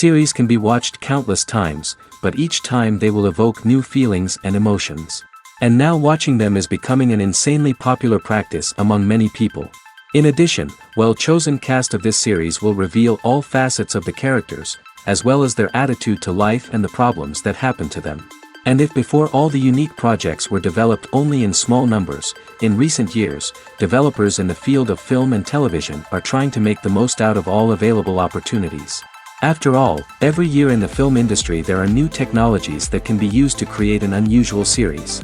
Series can be watched countless times, but each time they will evoke new feelings and emotions. And now watching them is becoming an insanely popular practice among many people. In addition, well-chosen cast of this series will reveal all facets of the characters, as well as their attitude to life and the problems that happen to them. And if before all the unique projects were developed only in small numbers, in recent years, developers in the field of film and television are trying to make the most out of all available opportunities. After all, every year in the film industry there are new technologies that can be used to create an unusual series.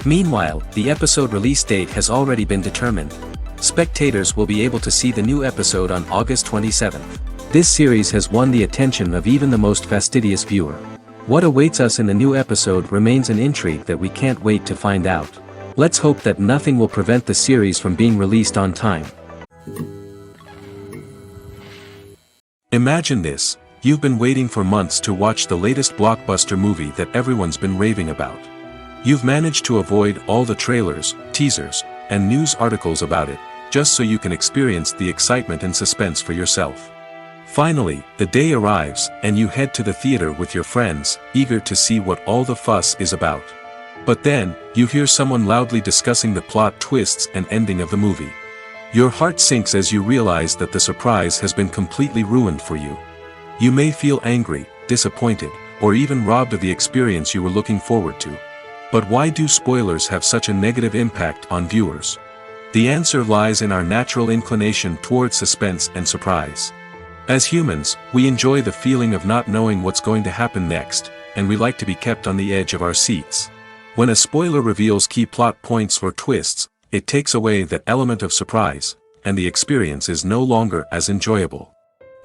Meanwhile, the episode release date has already been determined. Spectators will be able to see the new episode on August 27th. This series has won the attention of even the most fastidious viewer. What awaits us in the new episode remains an intrigue that we can't wait to find out. Let's hope that nothing will prevent the series from being released on time. Imagine this, you've been waiting for months to watch the latest blockbuster movie that everyone's been raving about. You've managed to avoid all the trailers, teasers, and news articles about it, just so you can experience the excitement and suspense for yourself. Finally, the day arrives, and you head to the theater with your friends, eager to see what all the fuss is about. But then, you hear someone loudly discussing the plot twists and ending of the movie. Your heart sinks as you realize that the surprise has been completely ruined for you. You may feel angry, disappointed, or even robbed of the experience you were looking forward to. But why do spoilers have such a negative impact on viewers? The answer lies in our natural inclination toward suspense and surprise. As humans, we enjoy the feeling of not knowing what's going to happen next, and we like to be kept on the edge of our seats. When a spoiler reveals key plot points or twists, it takes away that element of surprise, and the experience is no longer as enjoyable.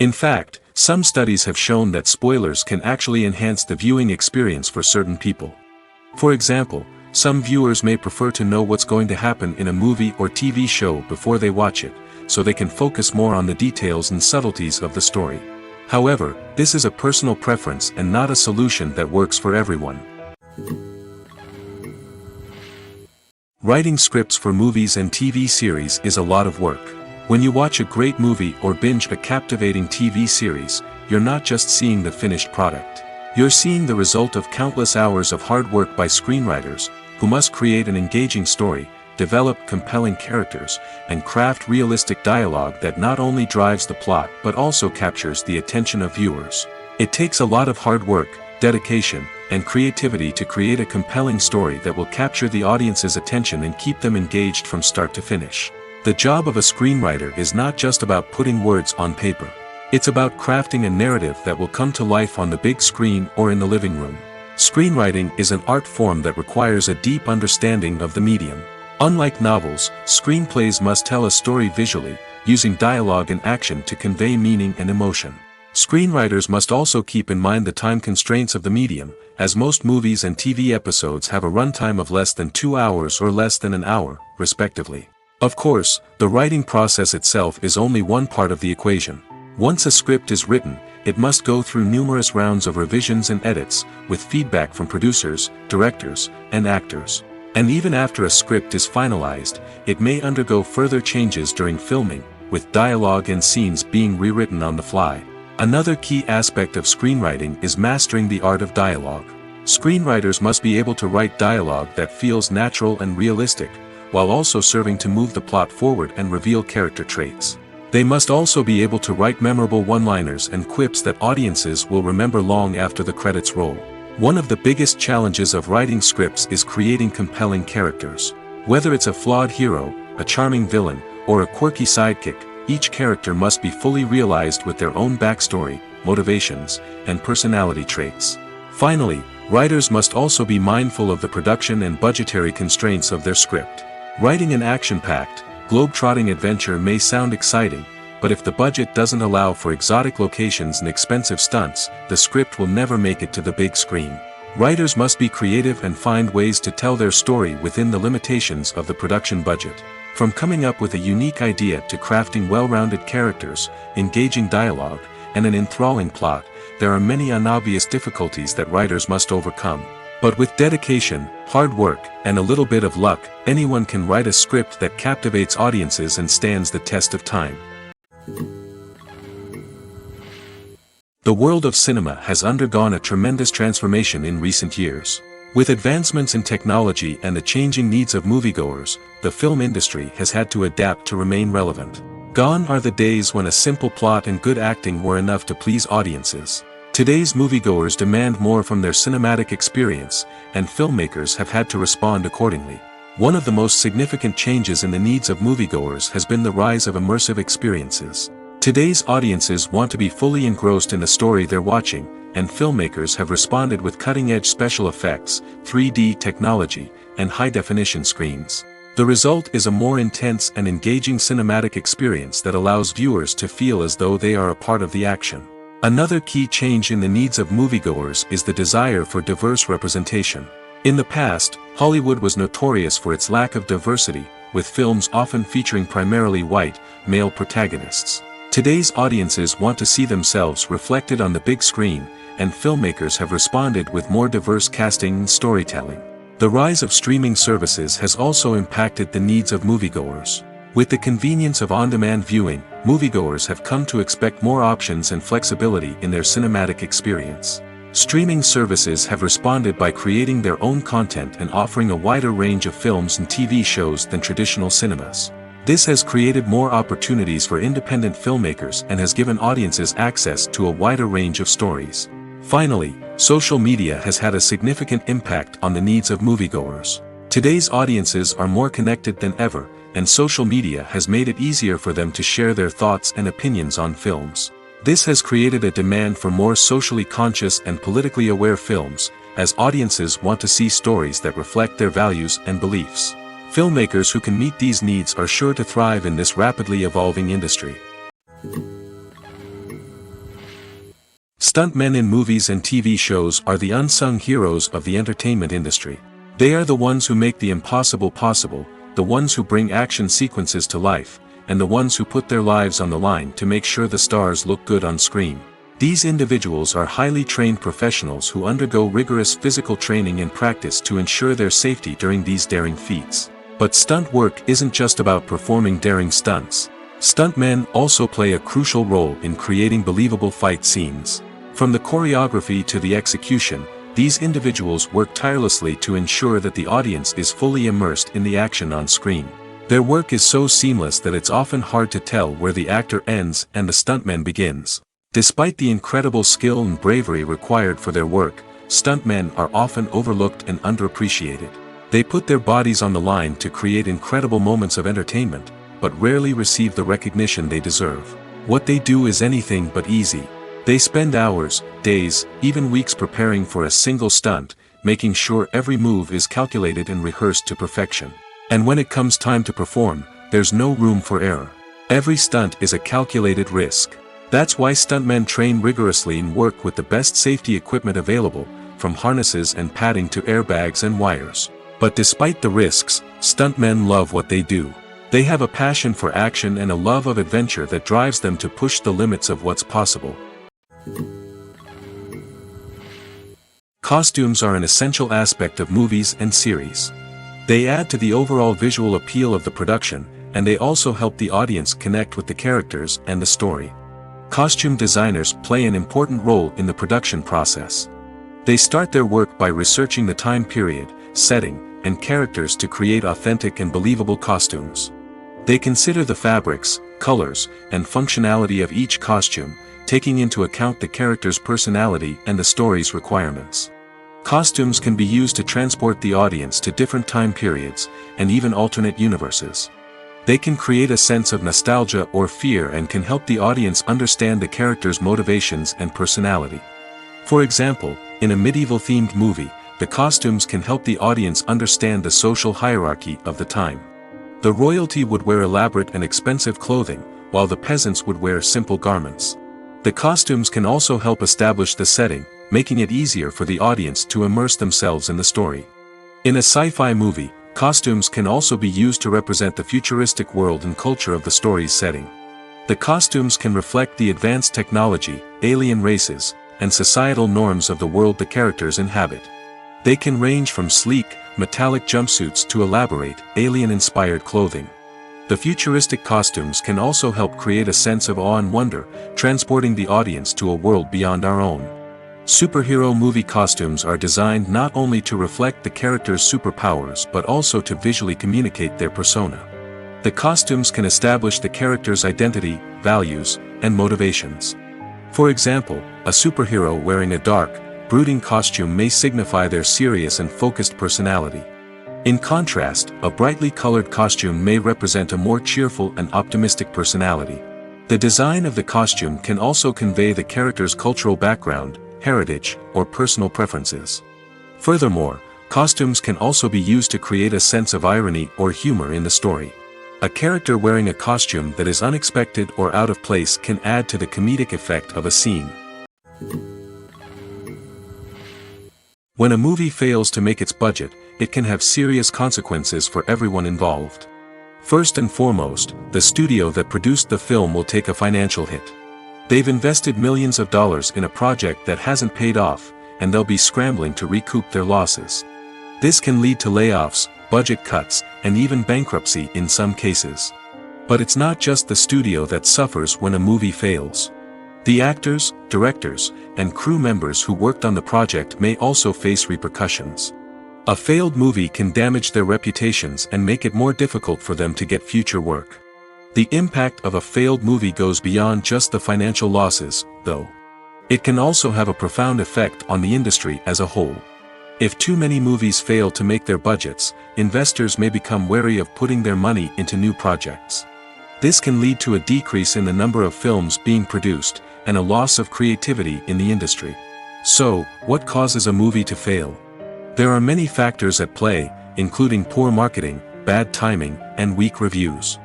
In fact, some studies have shown that spoilers can actually enhance the viewing experience for certain people. For example, some viewers may prefer to know what's going to happen in a movie or TV show before they watch it, so they can focus more on the details and subtleties of the story. However, this is a personal preference and not a solution that works for everyone. Writing scripts for movies and TV series is a lot of work. When you watch a great movie or binge a captivating TV series, you're not just seeing the finished product. You're seeing the result of countless hours of hard work by screenwriters, who must create an engaging story, develop compelling characters, and craft realistic dialogue that not only drives the plot but also captures the attention of viewers. It takes a lot of hard work, dedication, and creativity to create a compelling story that will capture the audience's attention and keep them engaged from start to finish. The job of a screenwriter is not just about putting words on paper. It's about crafting a narrative that will come to life on the big screen or in the living room. Screenwriting is an art form that requires a deep understanding of the medium. Unlike novels, screenplays must tell a story visually, using dialogue and action to convey meaning and emotion. Screenwriters must also keep in mind the time constraints of the medium, as most movies and TV episodes have a runtime of less than 2 hours or less than an hour, respectively. Of course, the writing process itself is only one part of the equation. Once a script is written, it must go through numerous rounds of revisions and edits, with feedback from producers, directors, and actors. And even after a script is finalized, it may undergo further changes during filming, with dialogue and scenes being rewritten on the fly. Another key aspect of screenwriting is mastering the art of dialogue. Screenwriters must be able to write dialogue that feels natural and realistic, while also serving to move the plot forward and reveal character traits. They must also be able to write memorable one-liners and quips that audiences will remember long after the credits roll. One of the biggest challenges of writing scripts is creating compelling characters. Whether it's a flawed hero, a charming villain, or a quirky sidekick, each character must be fully realized with their own backstory, motivations, and personality traits. Finally, writers must also be mindful of the production and budgetary constraints of their script. Writing an action-packed, globe-trotting adventure may sound exciting, but if the budget doesn't allow for exotic locations and expensive stunts, the script will never make it to the big screen. Writers must be creative and find ways to tell their story within the limitations of the production budget. From coming up with a unique idea to crafting well-rounded characters, engaging dialogue, and an enthralling plot, there are many unobvious difficulties that writers must overcome. But with dedication, hard work, and a little bit of luck, anyone can write a script that captivates audiences and stands the test of time. The world of cinema has undergone a tremendous transformation in recent years. With advancements in technology and the changing needs of moviegoers, the film industry has had to adapt to remain relevant. Gone are the days when a simple plot and good acting were enough to please audiences. Today's moviegoers demand more from their cinematic experience, and filmmakers have had to respond accordingly. One of the most significant changes in the needs of moviegoers has been the rise of immersive experiences. Today's audiences want to be fully engrossed in the story they're watching, and filmmakers have responded with cutting-edge special effects, 3D technology, and high-definition screens. The result is a more intense and engaging cinematic experience that allows viewers to feel as though they are a part of the action. Another key change in the needs of moviegoers is the desire for diverse representation. In the past, Hollywood was notorious for its lack of diversity, with films often featuring primarily white, male protagonists. Today's audiences want to see themselves reflected on the big screen, and filmmakers have responded with more diverse casting and storytelling. The rise of streaming services has also impacted the needs of moviegoers. With the convenience of on-demand viewing, moviegoers have come to expect more options and flexibility in their cinematic experience. Streaming services have responded by creating their own content and offering a wider range of films and TV shows than traditional cinemas. This has created more opportunities for independent filmmakers and has given audiences access to a wider range of stories. Finally, social media has had a significant impact on the needs of moviegoers. Today's audiences are more connected than ever, and social media has made it easier for them to share their thoughts and opinions on films. This has created a demand for more socially conscious and politically aware films, as audiences want to see stories that reflect their values and beliefs. Filmmakers who can meet these needs are sure to thrive in this rapidly evolving industry. Stuntmen in movies and TV shows are the unsung heroes of the entertainment industry. They are the ones who make the impossible possible, the ones who bring action sequences to life, and the ones who put their lives on the line to make sure the stars look good on screen. These individuals are highly trained professionals who undergo rigorous physical training and practice to ensure their safety during these daring feats. But stunt work isn't just about performing daring stunts. Stuntmen also play a crucial role in creating believable fight scenes. From the choreography to the execution, these individuals work tirelessly to ensure that the audience is fully immersed in the action on screen. Their work is so seamless that it's often hard to tell where the actor ends and the stuntman begins. Despite the incredible skill and bravery required for their work, stuntmen are often overlooked and underappreciated. They put their bodies on the line to create incredible moments of entertainment, but rarely receive the recognition they deserve. What they do is anything but easy. They spend hours, days, even weeks preparing for a single stunt, making sure every move is calculated and rehearsed to perfection. And when it comes time to perform, there's no room for error. Every stunt is a calculated risk. That's why stuntmen train rigorously and work with the best safety equipment available, from harnesses and padding to airbags and wires. But despite the risks, stuntmen love what they do. They have a passion for action and a love of adventure that drives them to push the limits of what's possible. Costumes are an essential aspect of movies and series. They add to the overall visual appeal of the production, and they also help the audience connect with the characters and the story. Costume designers play an important role in the production process. They start their work by researching the time period, setting, and characters to create authentic and believable costumes. They consider the fabrics, colors, and functionality of each costume, taking into account the character's personality and the story's requirements. Costumes can be used to transport the audience to different time periods, and even alternate universes. They can create a sense of nostalgia or fear and can help the audience understand the character's motivations and personality. For example, in a medieval-themed movie, the costumes can help the audience understand the social hierarchy of the time. The royalty would wear elaborate and expensive clothing, while the peasants would wear simple garments. The costumes can also help establish the setting, making it easier for the audience to immerse themselves in the story. In a sci-fi movie, costumes can also be used to represent the futuristic world and culture of the story's setting. The costumes can reflect the advanced technology, alien races, and societal norms of the world the characters inhabit. They can range from sleek, metallic jumpsuits to elaborate, alien-inspired clothing. The futuristic costumes can also help create a sense of awe and wonder, transporting the audience to a world beyond our own. Superhero movie costumes are designed not only to reflect the character's superpowers but also to visually communicate their persona. The costumes can establish the character's identity, values, and motivations. For example, a superhero wearing a dark, brooding costume may signify their serious and focused personality. In contrast, a brightly colored costume may represent a more cheerful and optimistic personality. The design of the costume can also convey the character's cultural background, heritage, or personal preferences. Furthermore, costumes can also be used to create a sense of irony or humor in the story. A character wearing a costume that is unexpected or out of place can add to the comedic effect of a scene. When a movie fails to make its budget, it can have serious consequences for everyone involved. First and foremost, the studio that produced the film will take a financial hit. They've invested millions of dollars in a project that hasn't paid off, and they'll be scrambling to recoup their losses. This can lead to layoffs, budget cuts, and even bankruptcy in some cases. But it's not just the studio that suffers when a movie fails. The actors, directors, and crew members who worked on the project may also face repercussions. A failed movie can damage their reputations and make it more difficult for them to get future work. The impact of a failed movie goes beyond just the financial losses, though. It can also have a profound effect on the industry as a whole. If too many movies fail to make their budgets, investors may become wary of putting their money into new projects. This can lead to a decrease in the number of films being produced, and a loss of creativity in the industry. So, what causes a movie to fail? There are many factors at play, including poor marketing, bad timing, and weak reviews.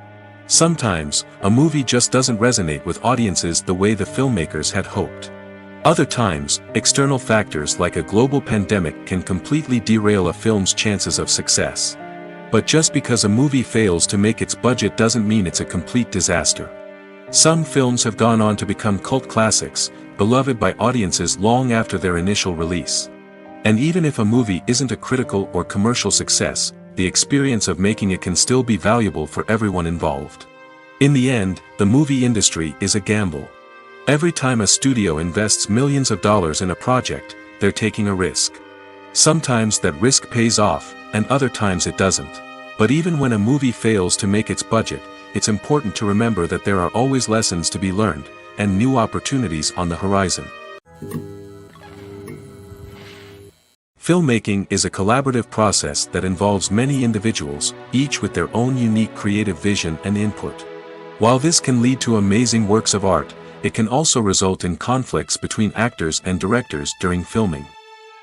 Sometimes, a movie just doesn't resonate with audiences the way the filmmakers had hoped. Other times, external factors like a global pandemic can completely derail a film's chances of success. But just because a movie fails to make its budget doesn't mean it's a complete disaster. Some films have gone on to become cult classics, beloved by audiences long after their initial release. And even if a movie isn't a critical or commercial success, the experience of making it can still be valuable for everyone involved. In the end, the movie industry is a gamble. Every time a studio invests millions of dollars in a project, they're taking a risk. Sometimes that risk pays off, and other times it doesn't. But even when a movie fails to make its budget, it's important to remember that there are always lessons to be learned, and new opportunities on the horizon. Filmmaking is a collaborative process that involves many individuals, each with their own unique creative vision and input. While this can lead to amazing works of art, it can also result in conflicts between actors and directors during filming.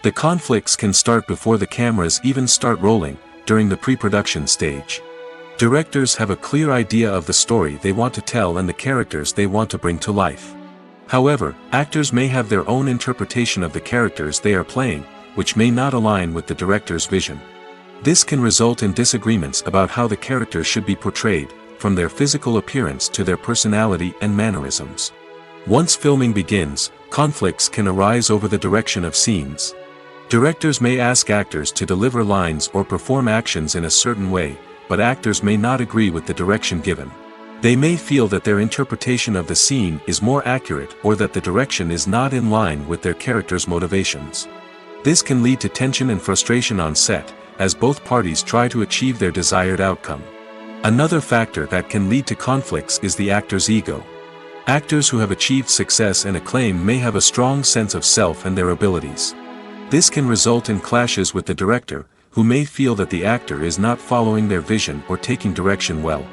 The conflicts can start before the cameras even start rolling, during the pre-production stage. Directors have a clear idea of the story they want to tell and the characters they want to bring to life. However, actors may have their own interpretation of the characters they are playing, which may not align with the director's vision. This can result in disagreements about how the characters should be portrayed, from their physical appearance to their personality and mannerisms. Once filming begins, conflicts can arise over the direction of scenes. Directors may ask actors to deliver lines or perform actions in a certain way, but actors may not agree with the direction given. They may feel that their interpretation of the scene is more accurate or that the direction is not in line with their character's motivations. This can lead to tension and frustration on set, as both parties try to achieve their desired outcome. Another factor that can lead to conflicts is the actor's ego. Actors who have achieved success and acclaim may have a strong sense of self and their abilities. This can result in clashes with the director, who may feel that the actor is not following their vision or taking direction well.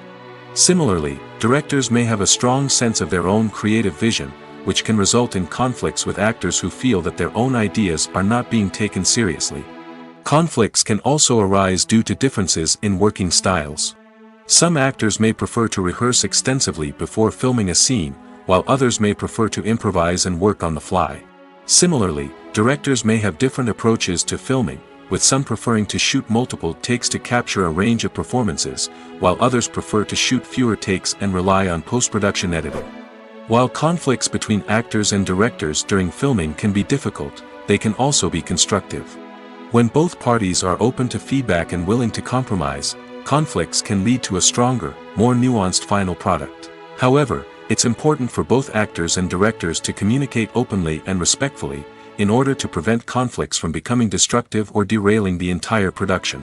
Similarly, directors may have a strong sense of their own creative vision, which can result in conflicts with actors who feel that their own ideas are not being taken seriously. Conflicts can also arise due to differences in working styles. Some actors may prefer to rehearse extensively before filming a scene, while others may prefer to improvise and work on the fly. Similarly, directors may have different approaches to filming, with some preferring to shoot multiple takes to capture a range of performances, while others prefer to shoot fewer takes and rely on post-production editing. While conflicts between actors and directors during filming can be difficult, they can also be constructive. When both parties are open to feedback and willing to compromise, conflicts can lead to a stronger, more nuanced final product. However, it's important for both actors and directors to communicate openly and respectfully, in order to prevent conflicts from becoming destructive or derailing the entire production.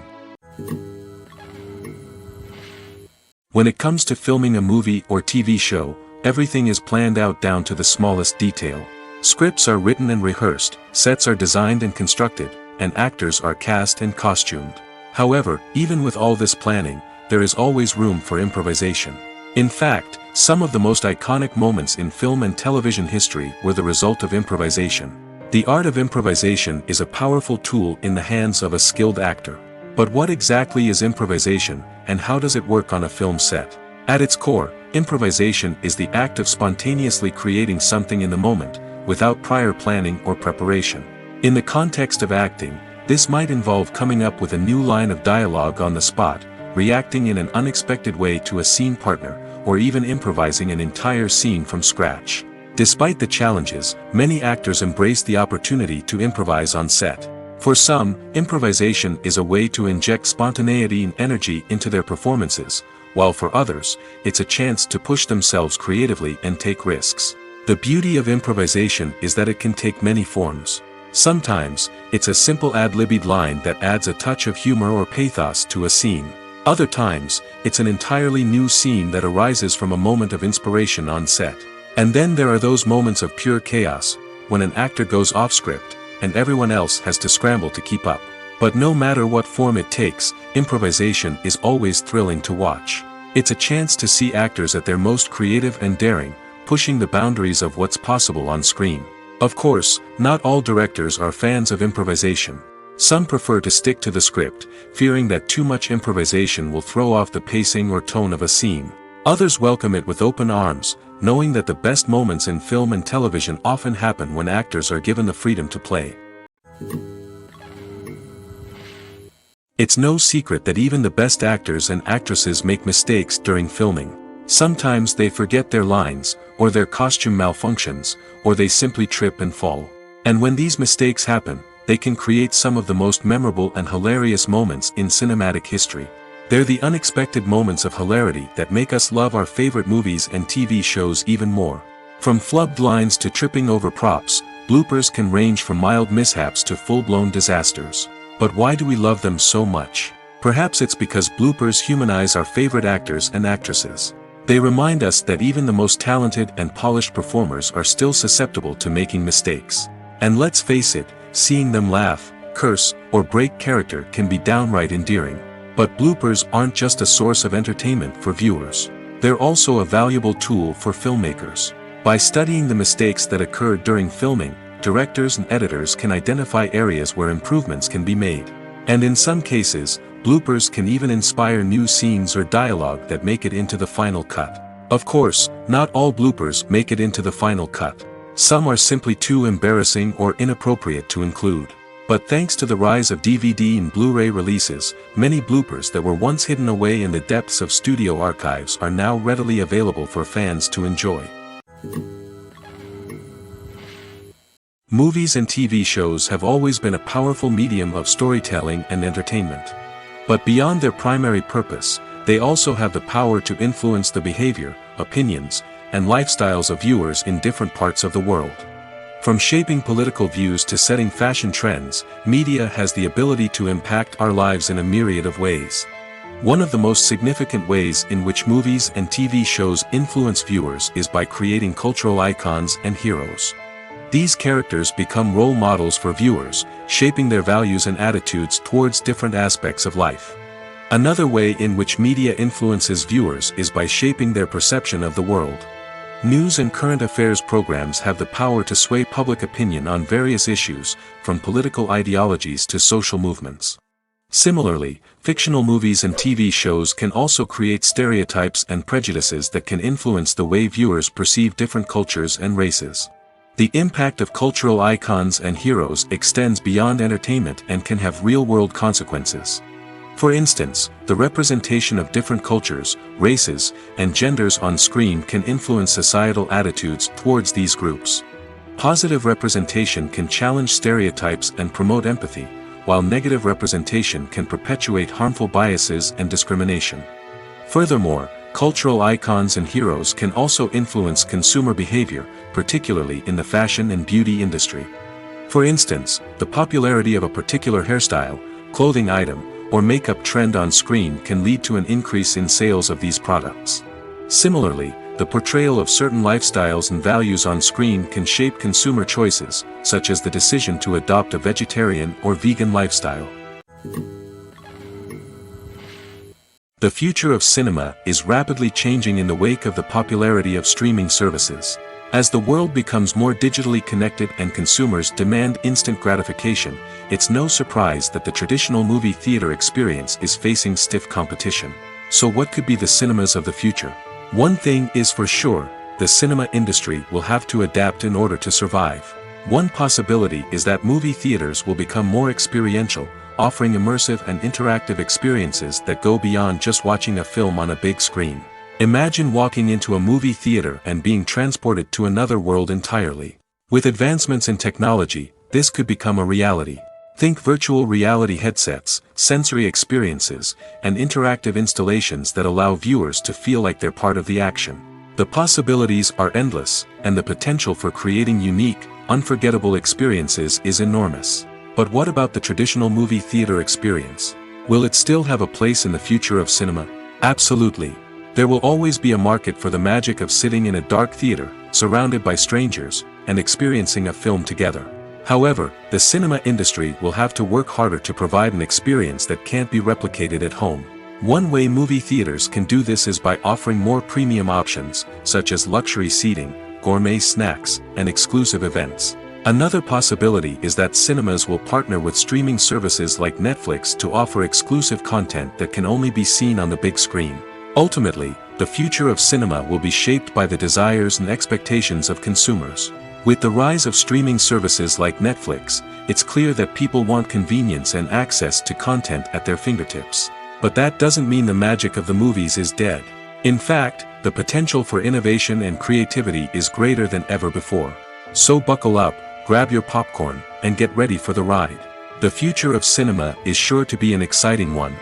When it comes to filming a movie or TV show, everything is planned out down to the smallest detail. Scripts are written and rehearsed, sets are designed and constructed, and actors are cast and costumed. However, even with all this planning, there is always room for improvisation. In fact, some of the most iconic moments in film and television history were the result of improvisation. The art of improvisation is a powerful tool in the hands of a skilled actor. But what exactly is improvisation, and how does it work on a film set? At its core, improvisation is the act of spontaneously creating something in the moment, without prior planning or preparation. In the context of acting, this might involve coming up with a new line of dialogue on the spot, reacting in an unexpected way to a scene partner, or even improvising an entire scene from scratch. Despite the challenges, many actors embrace the opportunity to improvise on set. For some, improvisation is a way to inject spontaneity and energy into their performances, while for others, it's a chance to push themselves creatively and take risks. The beauty of improvisation is that it can take many forms. Sometimes, it's a simple ad-libbed line that adds a touch of humor or pathos to a scene. Other times, it's an entirely new scene that arises from a moment of inspiration on set. And then there are those moments of pure chaos, when an actor goes off script, and everyone else has to scramble to keep up. But no matter what form it takes, improvisation is always thrilling to watch. It's a chance to see actors at their most creative and daring, pushing the boundaries of what's possible on screen. Of course, not all directors are fans of improvisation. Some prefer to stick to the script, fearing that too much improvisation will throw off the pacing or tone of a scene. Others welcome it with open arms, knowing that the best moments in film and television often happen when actors are given the freedom to play. It's no secret that even the best actors and actresses make mistakes during filming. Sometimes they forget their lines, or their costume malfunctions, or they simply trip and fall. And when these mistakes happen, they can create some of the most memorable and hilarious moments in cinematic history. They're the unexpected moments of hilarity that make us love our favorite movies and TV shows even more. From flubbed lines to tripping over props, bloopers can range from mild mishaps to full-blown disasters. But why do we love them so much? Perhaps it's because bloopers humanize our favorite actors and actresses. They remind us that even the most talented and polished performers are still susceptible to making mistakes. And let's face it, seeing them laugh, curse, or break character can be downright endearing. But bloopers aren't just a source of entertainment for viewers. They're also a valuable tool for filmmakers. By studying the mistakes that occurred during filming, directors and editors can identify areas where improvements can be made. And in some cases, bloopers can even inspire new scenes or dialogue that make it into the final cut. Of course, not all bloopers make it into the final cut. Some are simply too embarrassing or inappropriate to include. But thanks to the rise of DVD and Blu-ray releases, many bloopers that were once hidden away in the depths of studio archives are now readily available for fans to enjoy. Movies and TV shows have always been a powerful medium of storytelling and entertainment. But beyond their primary purpose, they also have the power to influence the behavior, opinions, and lifestyles of viewers in different parts of the world. From shaping political views to setting fashion trends, media has the ability to impact our lives in a myriad of ways. One of the most significant ways in which movies and TV shows influence viewers is by creating cultural icons and heroes. These characters become role models for viewers, shaping their values and attitudes towards different aspects of life. Another way in which media influences viewers is by shaping their perception of the world. News and current affairs programs have the power to sway public opinion on various issues, from political ideologies to social movements. Similarly, fictional movies and TV shows can also create stereotypes and prejudices that can influence the way viewers perceive different cultures and races. The impact of cultural icons and heroes extends beyond entertainment and can have real-world consequences. For instance, the representation of different cultures, races, and genders on screen can influence societal attitudes towards these groups. Positive representation can challenge stereotypes and promote empathy, while negative representation can perpetuate harmful biases and discrimination. Furthermore, cultural icons and heroes can also influence consumer behavior, particularly in the fashion and beauty industry. For instance, the popularity of a particular hairstyle, clothing item, or makeup trend on screen can lead to an increase in sales of these products. Similarly, the portrayal of certain lifestyles and values on screen can shape consumer choices, such as the decision to adopt a vegetarian or vegan lifestyle. The future of cinema is rapidly changing in the wake of the popularity of streaming services. As the world becomes more digitally connected and consumers demand instant gratification, it's no surprise that the traditional movie theater experience is facing stiff competition. So what could be the cinemas of the future? One thing is for sure, the cinema industry will have to adapt in order to survive. One possibility is that movie theaters will become more experiential, offering immersive and interactive experiences that go beyond just watching a film on a big screen. Imagine walking into a movie theater and being transported to another world entirely. With advancements in technology, this could become a reality. Think virtual reality headsets, sensory experiences, and interactive installations that allow viewers to feel like they're part of the action. The possibilities are endless, and the potential for creating unique, unforgettable experiences is enormous. But what about the traditional movie theater experience? Will it still have a place in the future of cinema? Absolutely. There will always be a market for the magic of sitting in a dark theater, surrounded by strangers, and experiencing a film together. However, the cinema industry will have to work harder to provide an experience that can't be replicated at home. One way movie theaters can do this is by offering more premium options, such as luxury seating, gourmet snacks, and exclusive events. Another possibility is that cinemas will partner with streaming services like Netflix to offer exclusive content that can only be seen on the big screen. Ultimately, the future of cinema will be shaped by the desires and expectations of consumers. With the rise of streaming services like Netflix, it's clear that people want convenience and access to content at their fingertips. But that doesn't mean the magic of the movies is dead. In fact, the potential for innovation and creativity is greater than ever before. So buckle up, grab your popcorn, and get ready for the ride. The future of cinema is sure to be an exciting one.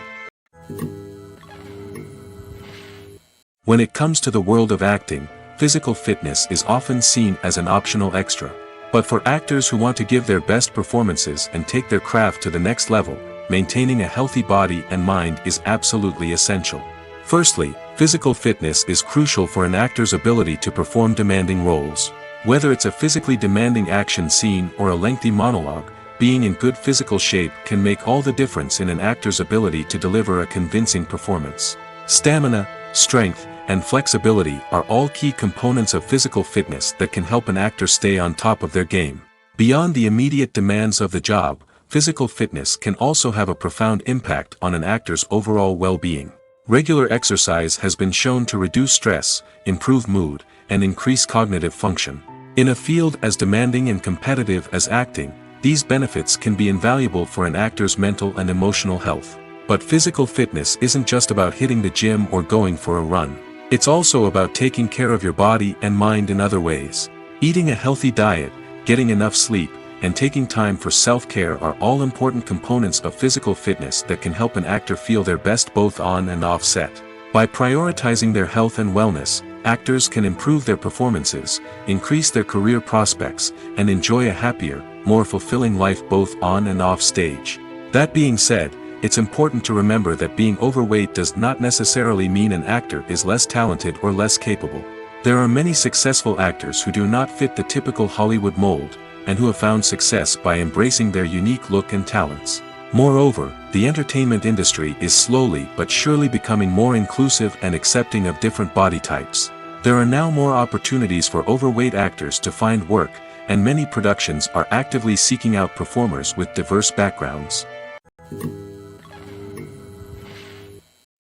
When it comes to the world of acting, physical fitness is often seen as an optional extra. But for actors who want to give their best performances and take their craft to the next level, maintaining a healthy body and mind is absolutely essential. Firstly, physical fitness is crucial for an actor's ability to perform demanding roles. Whether it's a physically demanding action scene or a lengthy monologue, being in good physical shape can make all the difference in an actor's ability to deliver a convincing performance. Stamina, strength, and flexibility are all key components of physical fitness that can help an actor stay on top of their game. Beyond the immediate demands of the job, physical fitness can also have a profound impact on an actor's overall well-being. Regular exercise has been shown to reduce stress, improve mood, and increase cognitive function. In a field as demanding and competitive as acting, these benefits can be invaluable for an actor's mental and emotional health. But physical fitness isn't just about hitting the gym or going for a run. It's also about taking care of your body and mind in other ways. Eating a healthy diet, getting enough sleep, and taking time for self-care are all important components of physical fitness that can help an actor feel their best both on and off set. By prioritizing their health and wellness, actors can improve their performances, increase their career prospects, and enjoy a happier, more fulfilling life both on and off stage. That being said, it's important to remember that being overweight does not necessarily mean an actor is less talented or less capable. There are many successful actors who do not fit the typical Hollywood mold, and who have found success by embracing their unique look and talents. Moreover, the entertainment industry is slowly but surely becoming more inclusive and accepting of different body types. There are now more opportunities for overweight actors to find work, and many productions are actively seeking out performers with diverse backgrounds.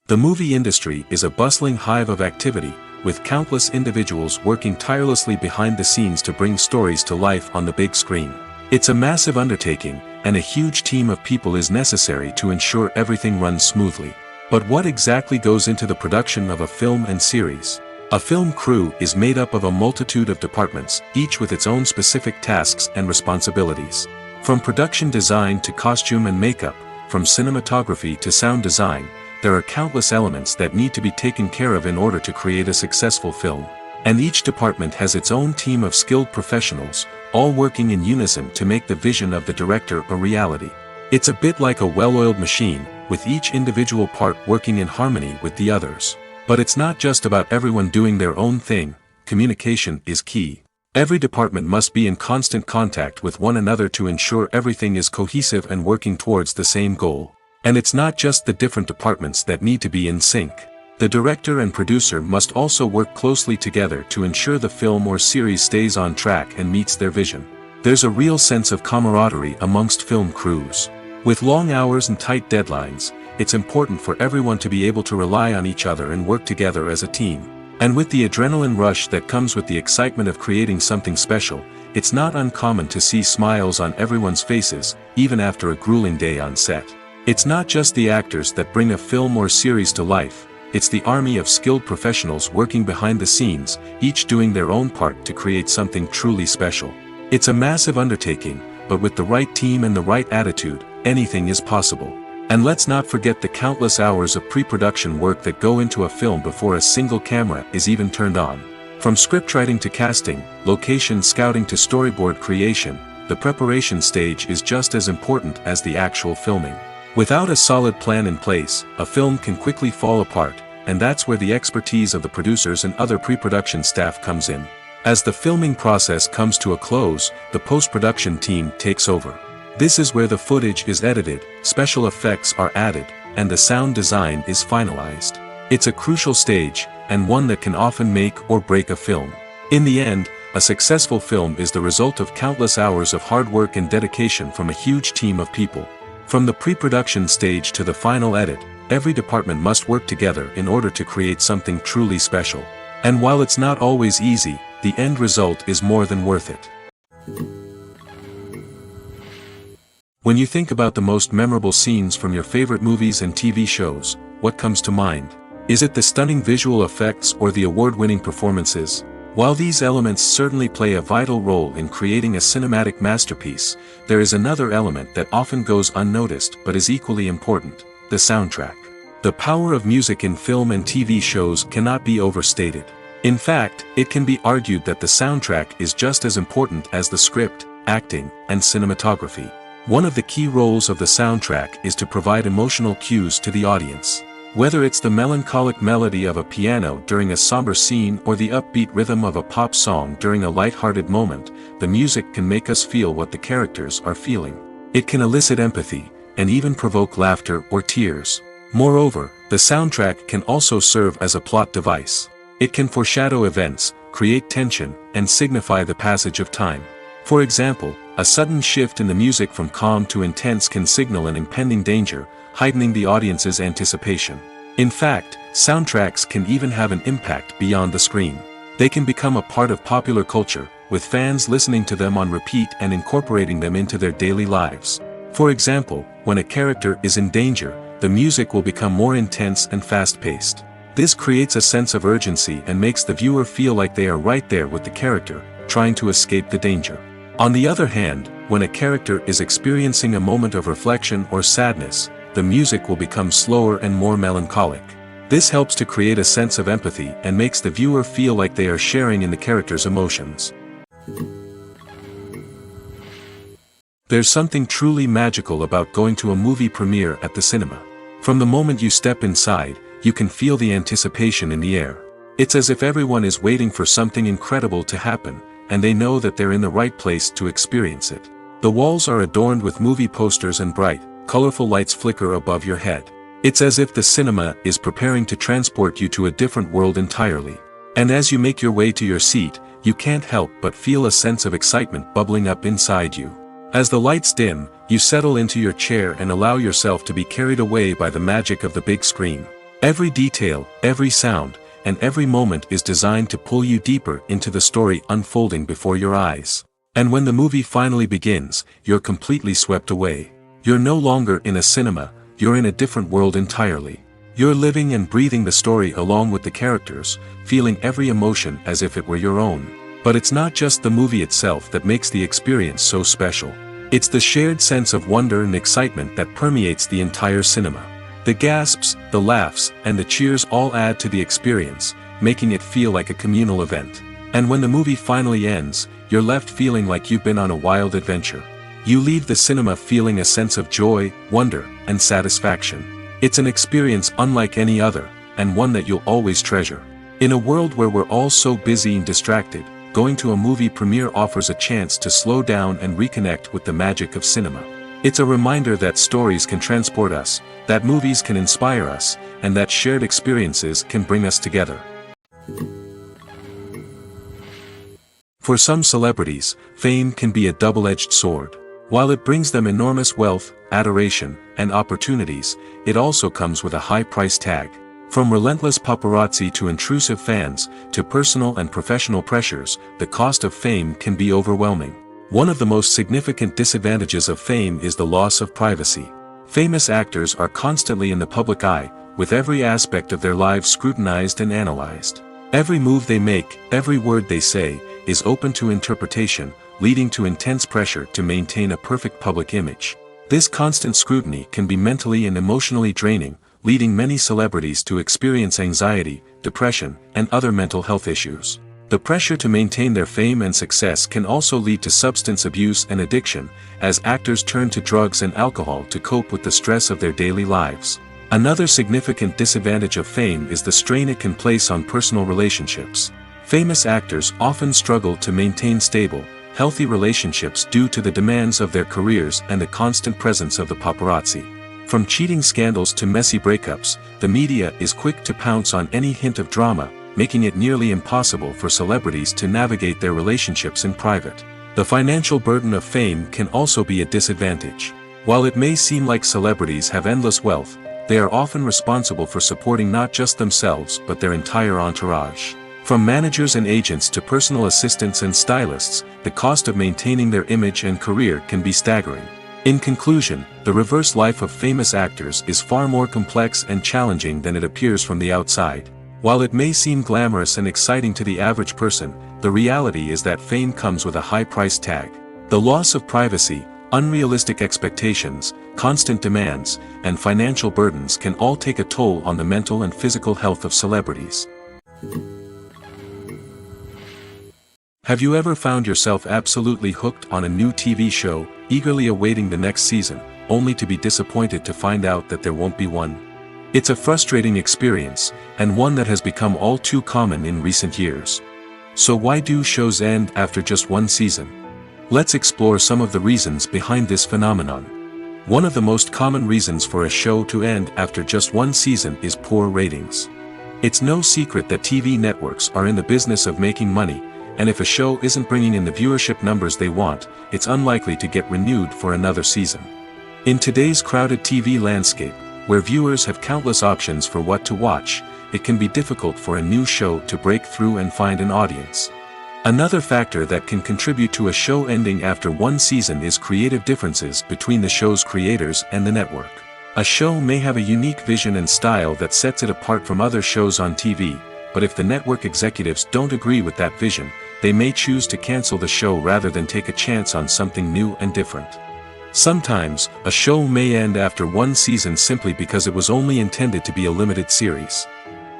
The movie industry is a bustling hive of activity, with countless individuals working tirelessly behind the scenes to bring stories to life on the big screen. It's a massive undertaking, and a huge team of people is necessary to ensure everything runs smoothly. But what exactly goes into the production of a film and series? A film crew is made up of a multitude of departments, each with its own specific tasks and responsibilities. From production design to costume and makeup, from cinematography to sound design, there are countless elements that need to be taken care of in order to create a successful film. And each department has its own team of skilled professionals, all working in unison to make the vision of the director a reality. It's a bit like a well-oiled machine, with each individual part working in harmony with the others. But it's not just about everyone doing their own thing. Communication is key. Every department must be in constant contact with one another to ensure everything is cohesive and working towards the same goal. And it's not just the different departments that need to be in sync. The director and producer must also work closely together to ensure the film or series stays on track and meets their vision. There's a real sense of camaraderie amongst film crews. With long hours and tight deadlines, it's important for everyone to be able to rely on each other and work together as a team. And with the adrenaline rush that comes with the excitement of creating something special, it's not uncommon to see smiles on everyone's faces, even after a grueling day on set. It's not just the actors that bring a film or series to life, it's the army of skilled professionals working behind the scenes, each doing their own part to create something truly special. It's a massive undertaking, but with the right team and the right attitude, anything is possible. And let's not forget the countless hours of pre-production work that go into a film before a single camera is even turned on. From scriptwriting to casting, location scouting to storyboard creation, the preparation stage is just as important as the actual filming. Without a solid plan in place, a film can quickly fall apart, and that's where the expertise of the producers and other pre-production staff comes in. As the filming process comes to a close, the post-production team takes over. This is where the footage is edited, special effects are added, and the sound design is finalized. It's a crucial stage, and one that can often make or break a film. In the end, a successful film is the result of countless hours of hard work and dedication from a huge team of people. From the pre-production stage to the final edit, every department must work together in order to create something truly special. And while it's not always easy, the end result is more than worth it. When you think about the most memorable scenes from your favorite movies and TV shows, what comes to mind? Is it the stunning visual effects or the award-winning performances? While these elements certainly play a vital role in creating a cinematic masterpiece, there is another element that often goes unnoticed but is equally important: the soundtrack. The power of music in film and TV shows cannot be overstated. In fact, it can be argued that the soundtrack is just as important as the script, acting, and cinematography. One of the key roles of the soundtrack is to provide emotional cues to the audience. Whether it's the melancholic melody of a piano during a somber scene or the upbeat rhythm of a pop song during a light-hearted moment, the music can make us feel what the characters are feeling. It can elicit empathy, and even provoke laughter or tears. Moreover, the soundtrack can also serve as a plot device. It can foreshadow events, create tension, and signify the passage of time. For example, a sudden shift in the music from calm to intense can signal an impending danger, heightening the audience's anticipation. In fact, soundtracks can even have an impact beyond the screen. They can become a part of popular culture, with fans listening to them on repeat and incorporating them into their daily lives. For example, when a character is in danger, the music will become more intense and fast-paced. This creates a sense of urgency and makes the viewer feel like they are right there with the character, trying to escape the danger. On the other hand, when a character is experiencing a moment of reflection or sadness, the music will become slower and more melancholic. This helps to create a sense of empathy and makes the viewer feel like they are sharing in the character's emotions. There's something truly magical about going to a movie premiere at the cinema. From the moment you step inside, you can feel the anticipation in the air. It's as if everyone is waiting for something incredible to happen, and they know that they're in the right place to experience it. The walls are adorned with movie posters and bright, colorful lights flicker above your head. It's as if the cinema is preparing to transport you to a different world entirely. And as you make your way to your seat, you can't help but feel a sense of excitement bubbling up inside you. As the lights dim, you settle into your chair and allow yourself to be carried away by the magic of the big screen. Every detail, every sound, and every moment is designed to pull you deeper into the story unfolding before your eyes. And when the movie finally begins, you're completely swept away. You're no longer in a cinema, you're in a different world entirely. You're living and breathing the story along with the characters, feeling every emotion as if it were your own. But it's not just the movie itself that makes the experience so special. It's the shared sense of wonder and excitement that permeates the entire cinema. The gasps, the laughs, and the cheers all add to the experience, making it feel like a communal event. And when the movie finally ends, you're left feeling like you've been on a wild adventure. You leave the cinema feeling a sense of joy, wonder, and satisfaction. It's an experience unlike any other, and one that you'll always treasure. In a world where we're all so busy and distracted, going to a movie premiere offers a chance to slow down and reconnect with the magic of cinema. It's a reminder that stories can transport us, that movies can inspire us, and that shared experiences can bring us together. For some celebrities, fame can be a double-edged sword. While it brings them enormous wealth, adoration, and opportunities, it also comes with a high price tag. From relentless paparazzi to intrusive fans, to personal and professional pressures, the cost of fame can be overwhelming. One of the most significant disadvantages of fame is the loss of privacy. Famous actors are constantly in the public eye, with every aspect of their lives scrutinized and analyzed. Every move they make, every word they say, is open to interpretation, leading to intense pressure to maintain a perfect public image. This constant scrutiny can be mentally and emotionally draining, leading many celebrities to experience anxiety, depression, and other mental health issues. The pressure to maintain their fame and success can also lead to substance abuse and addiction, as actors turn to drugs and alcohol to cope with the stress of their daily lives. Another significant disadvantage of fame is the strain it can place on personal relationships. Famous actors often struggle to maintain stable, healthy relationships due to the demands of their careers and the constant presence of the paparazzi. From cheating scandals to messy breakups, the media is quick to pounce on any hint of drama, making it nearly impossible for celebrities to navigate their relationships in private. The financial burden of fame can also be a disadvantage. While it may seem like celebrities have endless wealth, they are often responsible for supporting not just themselves but their entire entourage. From managers and agents to personal assistants and stylists, the cost of maintaining their image and career can be staggering. In conclusion, the reverse life of famous actors is far more complex and challenging than it appears from the outside. While it may seem glamorous and exciting to the average person, the reality is that fame comes with a high price tag. The loss of privacy, unrealistic expectations, constant demands, and financial burdens can all take a toll on the mental and physical health of celebrities. Have you ever found yourself absolutely hooked on a new TV show, eagerly awaiting the next season, only to be disappointed to find out that there won't be one? It's a frustrating experience, and one that has become all too common in recent years. So why do shows end after just one season? Let's explore some of the reasons behind this phenomenon. One of the most common reasons for a show to end after just one season is poor ratings. It's no secret that TV networks are in the business of making money, and if a show isn't bringing in the viewership numbers they want, it's unlikely to get renewed for another season. In today's crowded TV landscape, where viewers have countless options for what to watch, it can be difficult for a new show to break through and find an audience. Another factor that can contribute to a show ending after one season is creative differences between the show's creators and the network. A show may have a unique vision and style that sets it apart from other shows on TV, but if the network executives don't agree with that vision, they may choose to cancel the show rather than take a chance on something new and different. Sometimes, a show may end after one season simply because it was only intended to be a limited series.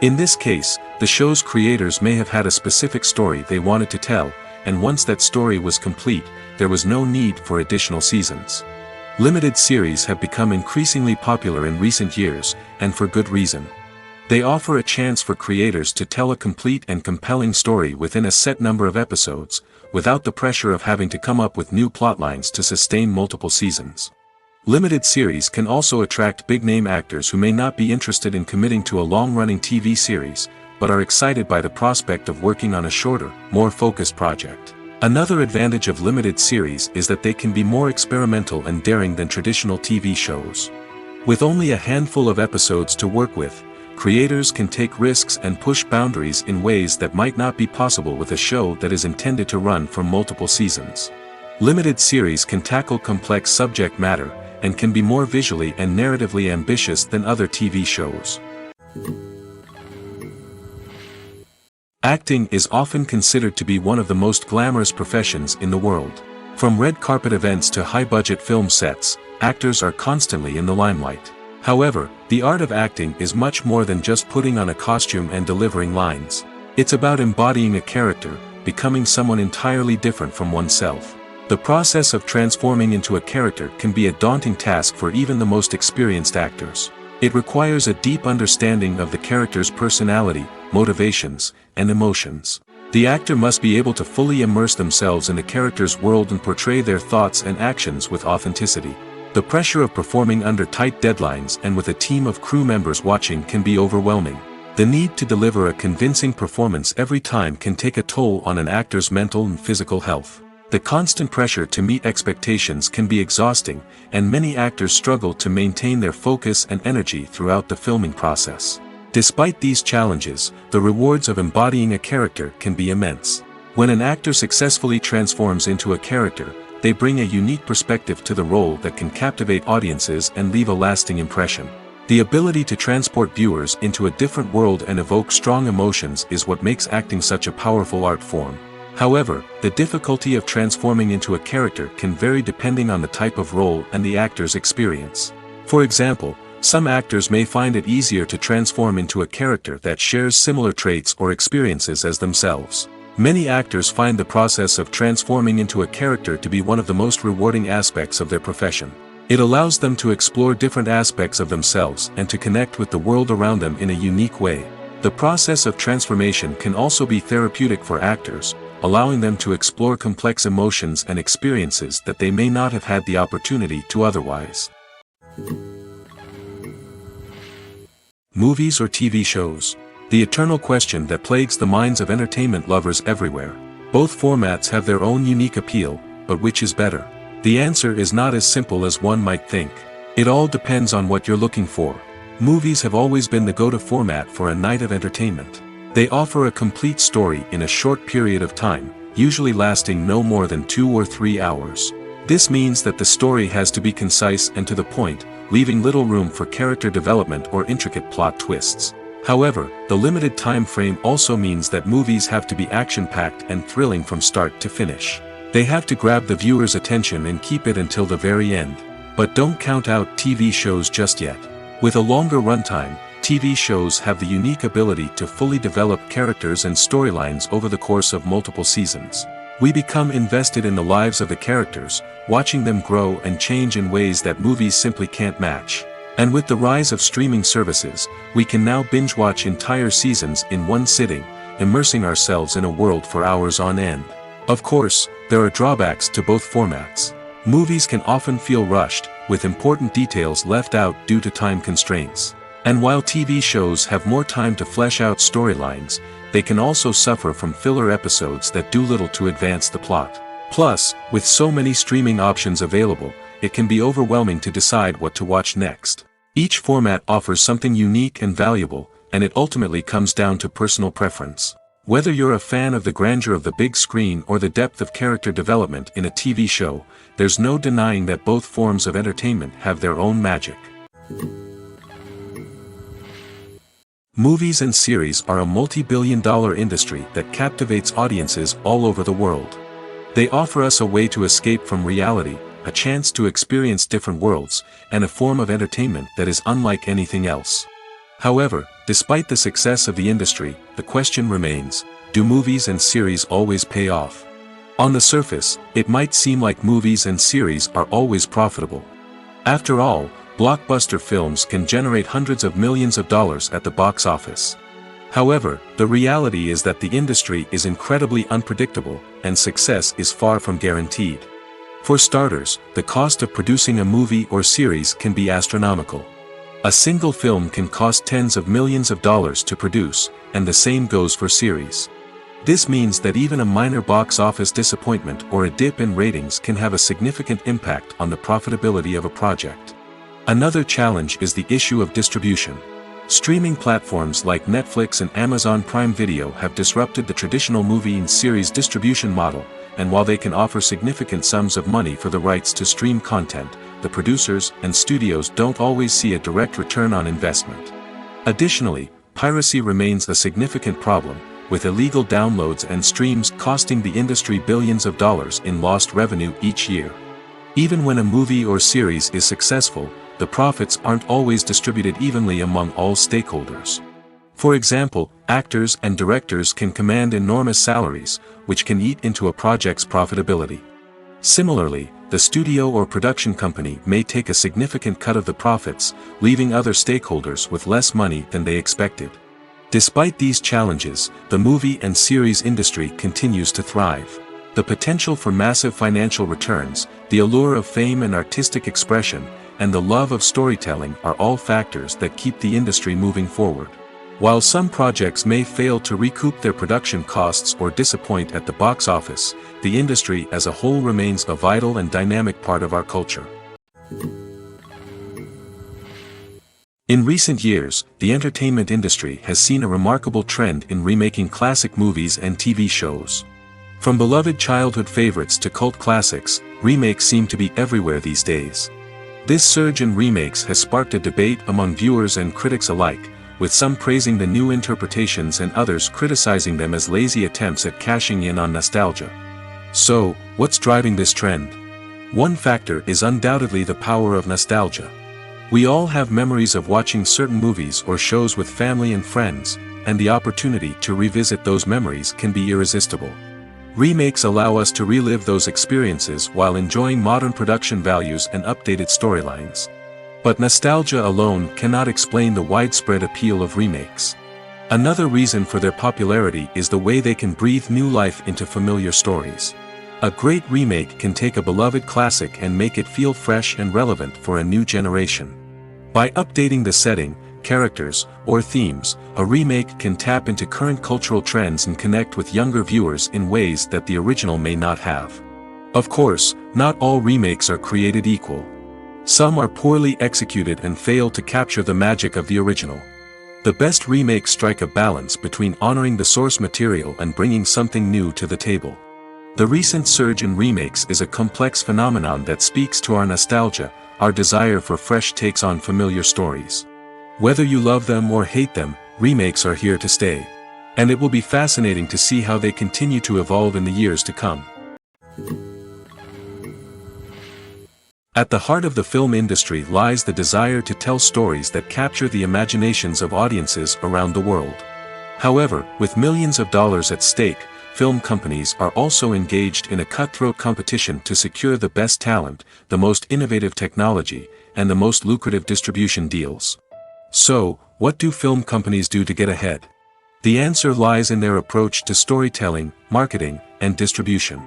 In this case, the show's creators may have had a specific story they wanted to tell, and once that story was complete, there was no need for additional seasons. Limited series have become increasingly popular in recent years, and for good reason. They offer a chance for creators to tell a complete and compelling story within a set number of episodes, without the pressure of having to come up with new plotlines to sustain multiple seasons. Limited series can also attract big-name actors who may not be interested in committing to a long-running TV series, but are excited by the prospect of working on a shorter, more focused project. Another advantage of limited series is that they can be more experimental and daring than traditional TV shows. With only a handful of episodes to work with, creators can take risks and push boundaries in ways that might not be possible with a show that is intended to run for multiple seasons. Limited series can tackle complex subject matter, and can be more visually and narratively ambitious than other TV shows. Acting is often considered to be one of the most glamorous professions in the world. From red carpet events to high-budget film sets, actors are constantly in the limelight. However, the art of acting is much more than just putting on a costume and delivering lines. It's about embodying a character, becoming someone entirely different from oneself. The process of transforming into a character can be a daunting task for even the most experienced actors. It requires a deep understanding of the character's personality, motivations, and emotions. The actor must be able to fully immerse themselves in the character's world and portray their thoughts and actions with authenticity. The pressure of performing under tight deadlines and with a team of crew members watching can be overwhelming. The need to deliver a convincing performance every time can take a toll on an actor's mental and physical health. The constant pressure to meet expectations can be exhausting, and many actors struggle to maintain their focus and energy throughout the filming process. Despite these challenges, the rewards of embodying a character can be immense. When an actor successfully transforms into a character, they bring a unique perspective to the role that can captivate audiences and leave a lasting impression. The ability to transport viewers into a different world and evoke strong emotions is what makes acting such a powerful art form. However, the difficulty of transforming into a character can vary depending on the type of role and the actor's experience. For example, some actors may find it easier to transform into a character that shares similar traits or experiences as themselves. Many actors find the process of transforming into a character to be one of the most rewarding aspects of their profession. It allows them to explore different aspects of themselves and to connect with the world around them in a unique way. The process of transformation can also be therapeutic for actors, allowing them to explore complex emotions and experiences that they may not have had the opportunity to otherwise. Movies or TV shows? The eternal question that plagues the minds of entertainment lovers everywhere. Both formats have their own unique appeal, but which is better? The answer is not as simple as one might think. It all depends on what you're looking for. Movies have always been the go-to format for a night of entertainment. They offer a complete story in a short period of time, usually lasting no more than 2 or 3 hours. This means that the story has to be concise and to the point, leaving little room for character development or intricate plot twists. However, the limited time frame also means that movies have to be action-packed and thrilling from start to finish. They have to grab the viewer's attention and keep it until the very end. But don't count out TV shows just yet. With a longer runtime, TV shows have the unique ability to fully develop characters and storylines over the course of multiple seasons. We become invested in the lives of the characters, watching them grow and change in ways that movies simply can't match. And with the rise of streaming services, we can now binge-watch entire seasons in one sitting, immersing ourselves in a world for hours on end. Of course, there are drawbacks to both formats. Movies can often feel rushed, with important details left out due to time constraints. And while TV shows have more time to flesh out storylines, they can also suffer from filler episodes that do little to advance the plot. Plus, with so many streaming options available, it can be overwhelming to decide what to watch next. Each format offers something unique and valuable, and it ultimately comes down to personal preference. Whether you're a fan of the grandeur of the big screen or the depth of character development in a TV show, there's no denying that both forms of entertainment have their own magic. Movies and series are a multi-billion-dollar industry that captivates audiences all over the world. They offer us a way to escape from reality, a chance to experience different worlds, and a form of entertainment that is unlike anything else. However, despite the success of the industry, the question remains, do movies and series always pay off? On the surface, it might seem like movies and series are always profitable. After all, blockbuster films can generate hundreds of millions of dollars at the box office. However, the reality is that the industry is incredibly unpredictable, and success is far from guaranteed. For starters, the cost of producing a movie or series can be astronomical. A single film can cost tens of millions of dollars to produce, and the same goes for series. This means that even a minor box office disappointment or a dip in ratings can have a significant impact on the profitability of a project. Another challenge is the issue of distribution. Streaming platforms like Netflix and Amazon Prime Video have disrupted the traditional movie and series distribution model, and while they can offer significant sums of money for the rights to stream content, the producers and studios don't always see a direct return on investment. Additionally, piracy remains a significant problem, with illegal downloads and streams costing the industry billions of dollars in lost revenue each year. Even when a movie or series is successful, the profits aren't always distributed evenly among all stakeholders. For example, actors and directors can command enormous salaries, which can eat into a project's profitability. Similarly, the studio or production company may take a significant cut of the profits, leaving other stakeholders with less money than they expected. Despite these challenges, the movie and series industry continues to thrive. The potential for massive financial returns, the allure of fame and artistic expression, and the love of storytelling are all factors that keep the industry moving forward. While some projects may fail to recoup their production costs or disappoint at the box office, the industry as a whole remains a vital and dynamic part of our culture. In recent years, the entertainment industry has seen a remarkable trend in remaking classic movies and TV shows. From beloved childhood favorites to cult classics, remakes seem to be everywhere these days. This surge in remakes has sparked a debate among viewers and critics alike, with some praising the new interpretations and others criticizing them as lazy attempts at cashing in on nostalgia. So, what's driving this trend? One factor is undoubtedly the power of nostalgia. We all have memories of watching certain movies or shows with family and friends, and the opportunity to revisit those memories can be irresistible. Remakes allow us to relive those experiences while enjoying modern production values and updated storylines. But nostalgia alone cannot explain the widespread appeal of remakes. Another reason for their popularity is the way they can breathe new life into familiar stories. A great remake can take a beloved classic and make it feel fresh and relevant for a new generation. By updating the setting, characters, or themes, a remake can tap into current cultural trends and connect with younger viewers in ways that the original may not have. Of course, not all remakes are created equal. Some are poorly executed and fail to capture the magic of the original. The best remakes strike a balance between honoring the source material and bringing something new to the table. The recent surge in remakes is a complex phenomenon that speaks to our nostalgia, our desire for fresh takes on familiar stories. Whether you love them or hate them, remakes are here to stay. And it will be fascinating to see how they continue to evolve in the years to come. At the heart of the film industry lies the desire to tell stories that capture the imaginations of audiences around the world. However, with millions of dollars at stake, film companies are also engaged in a cutthroat competition to secure the best talent, the most innovative technology, and the most lucrative distribution deals. So, what do film companies do to get ahead? The answer lies in their approach to storytelling, marketing, and distribution.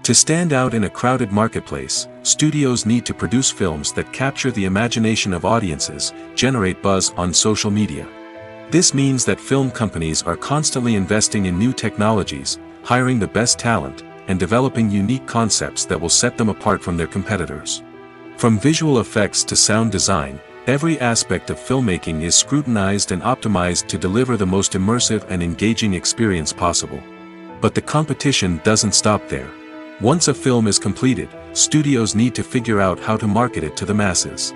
To stand out in a crowded marketplace, studios need to produce films that capture the imagination of audiences, generate buzz on social media. This means that film companies are constantly investing in new technologies, hiring the best talent, and developing unique concepts that will set them apart from their competitors. From visual effects to sound design, every aspect of filmmaking is scrutinized and optimized to deliver the most immersive and engaging experience possible. But the competition doesn't stop there. Once a film is completed, studios need to figure out how to market it to the masses.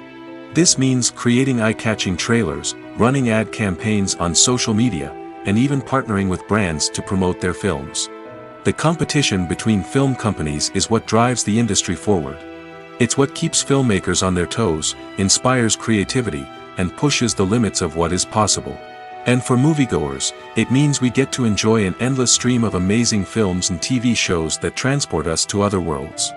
This means creating eye-catching trailers, running ad campaigns on social media, and even partnering with brands to promote their films. The competition between film companies is what drives the industry forward. It's what keeps filmmakers on their toes, inspires creativity, and pushes the limits of what is possible. And for moviegoers, it means we get to enjoy an endless stream of amazing films and TV shows that transport us to other worlds.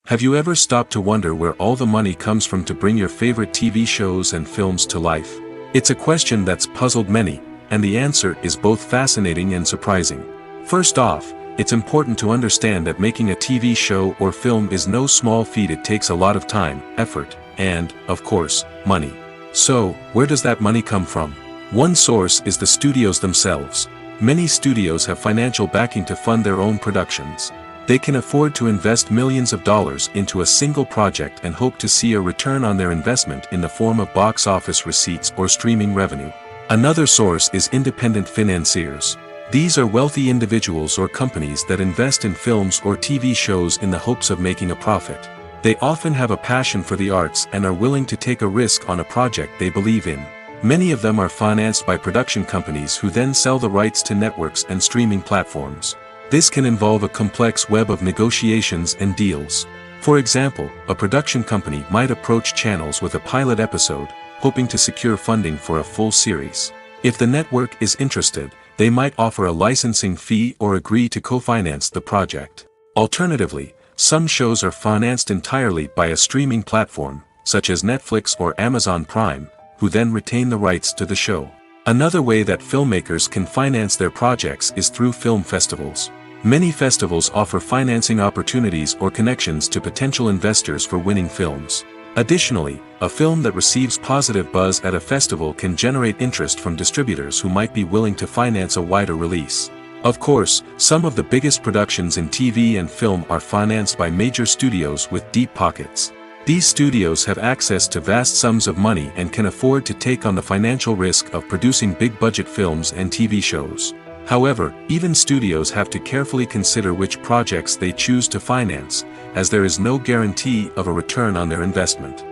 Have you ever stopped to wonder where all the money comes from to bring your favorite TV shows and films to life? It's a question that's puzzled many, and the answer is both fascinating and surprising. First off, it's important to understand that making a TV show or film is no small feat. It takes a lot of time, effort, and, of course, money. So, where does that money come from? One source is the studios themselves. Many studios have financial backing to fund their own productions. They can afford to invest millions of dollars into a single project and hope to see a return on their investment in the form of box office receipts or streaming revenue. Another source is independent financiers. These are wealthy individuals or companies that invest in films or TV shows in the hopes of making a profit. They often have a passion for the arts and are willing to take a risk on a project they believe in. Many of them are financed by production companies who then sell the rights to networks and streaming platforms. This can involve a complex web of negotiations and deals. For example, a production company might approach channels with a pilot episode, hoping to secure funding for a full series. If the network is interested, they might offer a licensing fee or agree to co-finance the project. Alternatively, some shows are financed entirely by a streaming platform, such as Netflix or Amazon Prime, who then retain the rights to the show. Another way that filmmakers can finance their projects is through film festivals. Many festivals offer financing opportunities or connections to potential investors for winning films. Additionally, a film that receives positive buzz at a festival can generate interest from distributors who might be willing to finance a wider release. Of course, some of the biggest productions in TV and film are financed by major studios with deep pockets. These studios have access to vast sums of money and can afford to take on the financial risk of producing big-budget films and TV shows. However, even studios have to carefully consider which projects they choose to finance, as there is no guarantee of a return on their investment.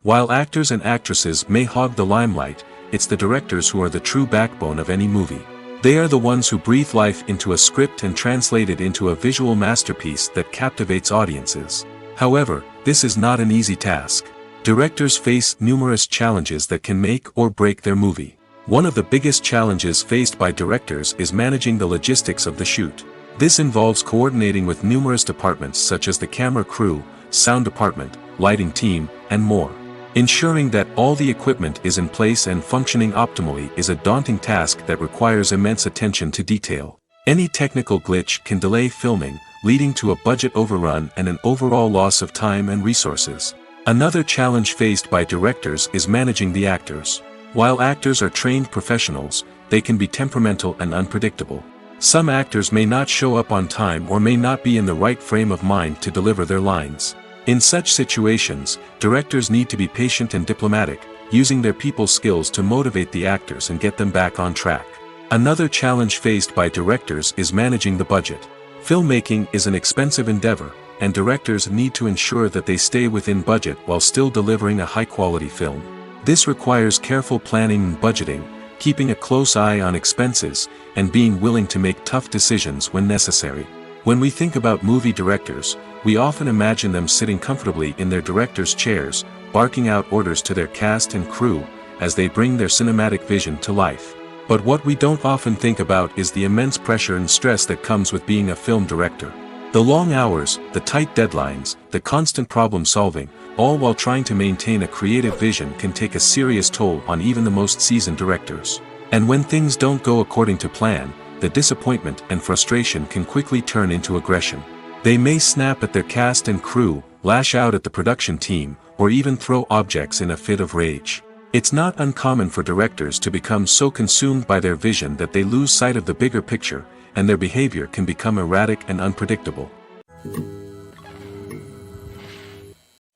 While actors and actresses may hog the limelight, it's the directors who are the true backbone of any movie. They are the ones who breathe life into a script and translate it into a visual masterpiece that captivates audiences. However, this is not an easy task. Directors face numerous challenges that can make or break their movie. One of the biggest challenges faced by directors is managing the logistics of the shoot. This involves coordinating with numerous departments such as the camera crew, sound department, lighting team, and more. Ensuring that all the equipment is in place and functioning optimally is a daunting task that requires immense attention to detail. Any technical glitch can delay filming, leading to a budget overrun and an overall loss of time and resources. Another challenge faced by directors is managing the actors. While actors are trained professionals, they can be temperamental and unpredictable. Some actors may not show up on time or may not be in the right frame of mind to deliver their lines. In such situations, directors need to be patient and diplomatic, using their people skills to motivate the actors and get them back on track. Another challenge faced by directors is managing the budget. Filmmaking is an expensive endeavor, and directors need to ensure that they stay within budget while still delivering a high-quality film. This requires careful planning and budgeting, keeping a close eye on expenses, and being willing to make tough decisions when necessary. When we think about movie directors, we often imagine them sitting comfortably in their director's chairs, barking out orders to their cast and crew, as they bring their cinematic vision to life. But what we don't often think about is the immense pressure and stress that comes with being a film director. The long hours, the tight deadlines, the constant problem solving, all while trying to maintain a creative vision can take a serious toll on even the most seasoned directors. And when things don't go according to plan, the disappointment and frustration can quickly turn into aggression. They may snap at their cast and crew, lash out at the production team, or even throw objects in a fit of rage. It's not uncommon for directors to become so consumed by their vision that they lose sight of the bigger picture, and their behavior can become erratic and unpredictable.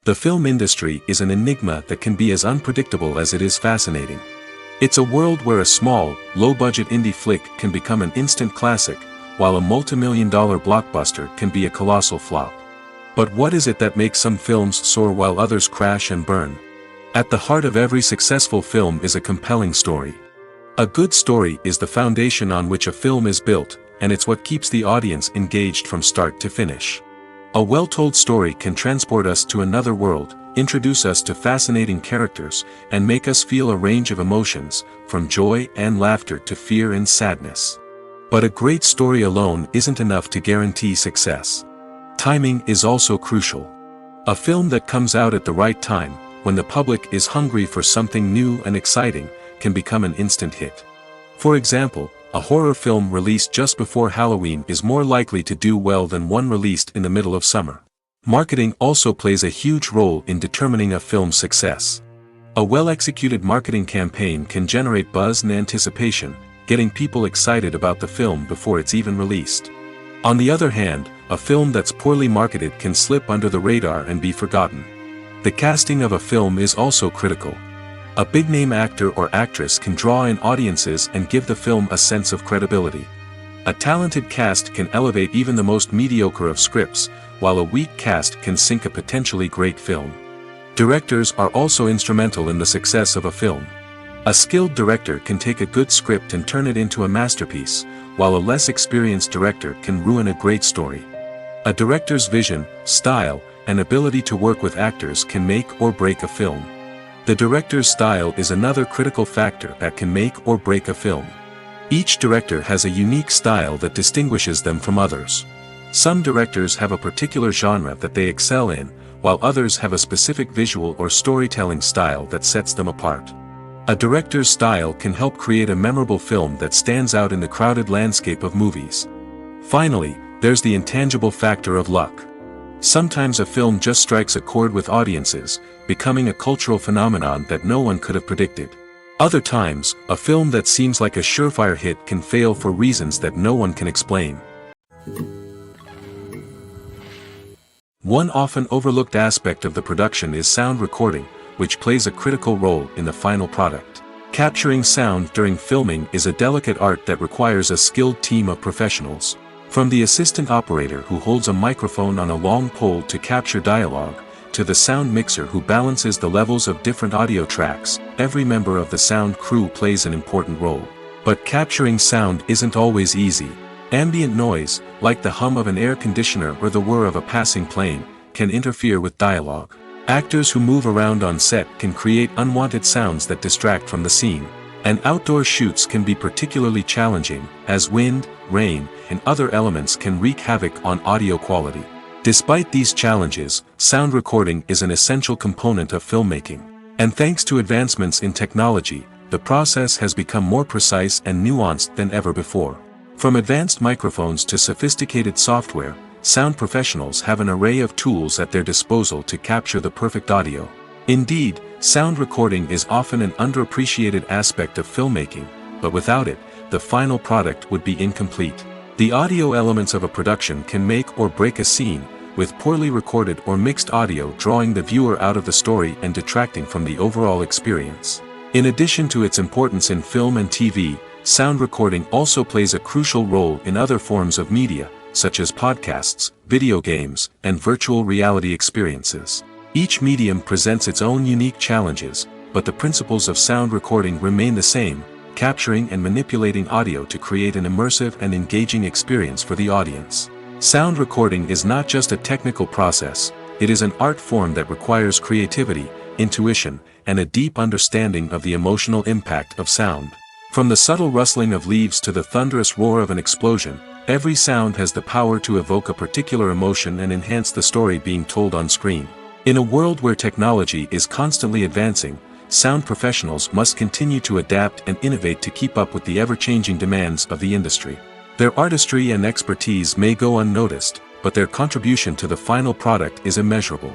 The film industry is an enigma that can be as unpredictable as it is fascinating. It's a world where a small, low-budget indie flick can become an instant classic, while a multi-million-dollar blockbuster can be a colossal flop. But what is it that makes some films soar while others crash and burn? At the heart of every successful film is a compelling story. A good story is the foundation on which a film is built, and it's what keeps the audience engaged from start to finish. A well-told story can transport us to another world, introduce us to fascinating characters, and make us feel a range of emotions, from joy and laughter to fear and sadness. But a great story alone isn't enough to guarantee success. Timing is also crucial. A film that comes out at the right time, when the public is hungry for something new and exciting, can become an instant hit. For example, a horror film released just before Halloween is more likely to do well than one released in the middle of summer. Marketing also plays a huge role in determining a film's success. A well-executed marketing campaign can generate buzz and anticipation, getting people excited about the film before it's even released. On the other hand, a film that's poorly marketed can slip under the radar and be forgotten. The casting of a film is also critical. A big-name actor or actress can draw in audiences and give the film a sense of credibility. A talented cast can elevate even the most mediocre of scripts, while a weak cast can sink a potentially great film. Directors are also instrumental in the success of a film. A skilled director can take a good script and turn it into a masterpiece, while a less experienced director can ruin a great story. A director's vision, style, and ability to work with actors can make or break a film. The director's style is another critical factor that can make or break a film. Each director has a unique style that distinguishes them from others. Some directors have a particular genre that they excel in, while others have a specific visual or storytelling style that sets them apart. A director's style can help create a memorable film that stands out in the crowded landscape of movies. Finally, there's the intangible factor of luck. Sometimes a film just strikes a chord with audiences, becoming a cultural phenomenon that no one could have predicted. Other times, a film that seems like a surefire hit can fail for reasons that no one can explain. One often overlooked aspect of the production is sound recording, which plays a critical role in the final product. Capturing sound during filming is a delicate art that requires a skilled team of professionals. From the assistant operator who holds a microphone on a long pole to capture dialogue, to the sound mixer who balances the levels of different audio tracks, every member of the sound crew plays an important role. But capturing sound isn't always easy. Ambient noise, like the hum of an air conditioner or the whir of a passing plane, can interfere with dialogue. Actors who move around on set can create unwanted sounds that distract from the scene. And outdoor shoots can be particularly challenging, as wind, rain, and other elements can wreak havoc on audio quality. Despite these challenges, sound recording is an essential component of filmmaking. And thanks to advancements in technology, the process has become more precise and nuanced than ever before. From advanced microphones to sophisticated software, sound professionals have an array of tools at their disposal to capture the perfect audio. Indeed, sound recording is often an underappreciated aspect of filmmaking, but without it, the final product would be incomplete. The audio elements of a production can make or break a scene, with poorly recorded or mixed audio drawing the viewer out of the story and detracting from the overall experience. In addition to its importance in film and TV, sound recording also plays a crucial role in other forms of media, such as podcasts, video games, and virtual reality experiences. Each medium presents its own unique challenges, but the principles of sound recording remain the same, capturing and manipulating audio to create an immersive and engaging experience for the audience. Sound recording is not just a technical process, it is an art form that requires creativity, intuition, and a deep understanding of the emotional impact of sound. From the subtle rustling of leaves to the thunderous roar of an explosion, every sound has the power to evoke a particular emotion and enhance the story being told on screen. In a world where technology is constantly advancing, sound professionals must continue to adapt and innovate to keep up with the ever-changing demands of the industry. Their artistry and expertise may go unnoticed, but their contribution to the final product is immeasurable.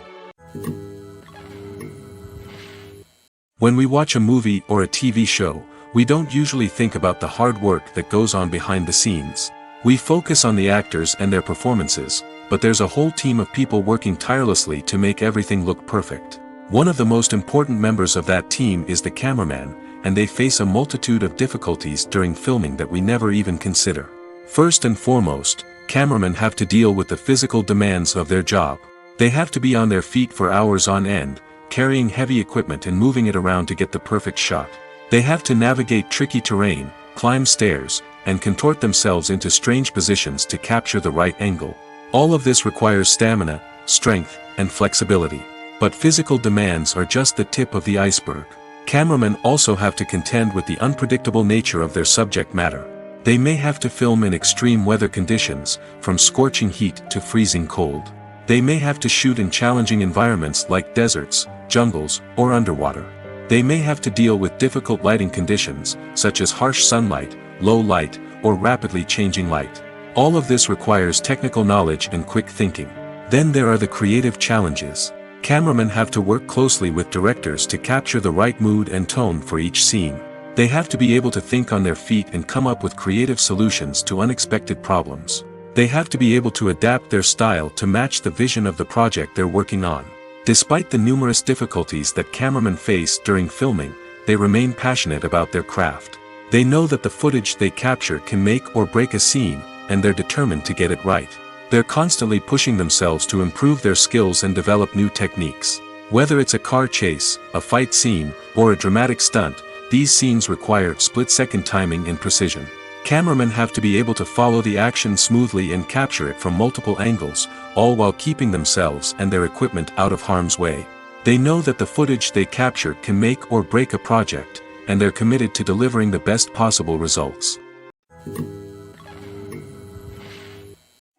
When we watch a movie or a TV show, we don't usually think about the hard work that goes on behind the scenes. We focus on the actors and their performances, but there's a whole team of people working tirelessly to make everything look perfect. One of the most important members of that team is the cameraman, and they face a multitude of difficulties during filming that we never even consider. First and foremost, cameramen have to deal with the physical demands of their job. They have to be on their feet for hours on end, carrying heavy equipment and moving it around to get the perfect shot. They have to navigate tricky terrain, climb stairs, and contort themselves into strange positions to capture the right angle. All of this requires stamina, strength, and flexibility. But physical demands are just the tip of the iceberg. Cameramen also have to contend with the unpredictable nature of their subject matter. They may have to film in extreme weather conditions, from scorching heat to freezing cold. They may have to shoot in challenging environments like deserts, jungles, or underwater. They may have to deal with difficult lighting conditions, such as harsh sunlight, low light, or rapidly changing light. All of this requires technical knowledge and quick thinking. Then there are the creative challenges. Cameramen have to work closely with directors to capture the right mood and tone for each scene. They have to be able to think on their feet and come up with creative solutions to unexpected problems. They have to be able to adapt their style to match the vision of the project they're working on. Despite the numerous difficulties that cameramen face during filming, they remain passionate about their craft. They know that the footage they capture can make or break a scene, and they're determined to get it right. They're constantly pushing themselves to improve their skills and develop new techniques. Whether it's a car chase, a fight scene, or a dramatic stunt, these scenes require split-second timing and precision. Cameramen have to be able to follow the action smoothly and capture it from multiple angles, all while keeping themselves and their equipment out of harm's way. They know that the footage they capture can make or break a project, and they're committed to delivering the best possible results.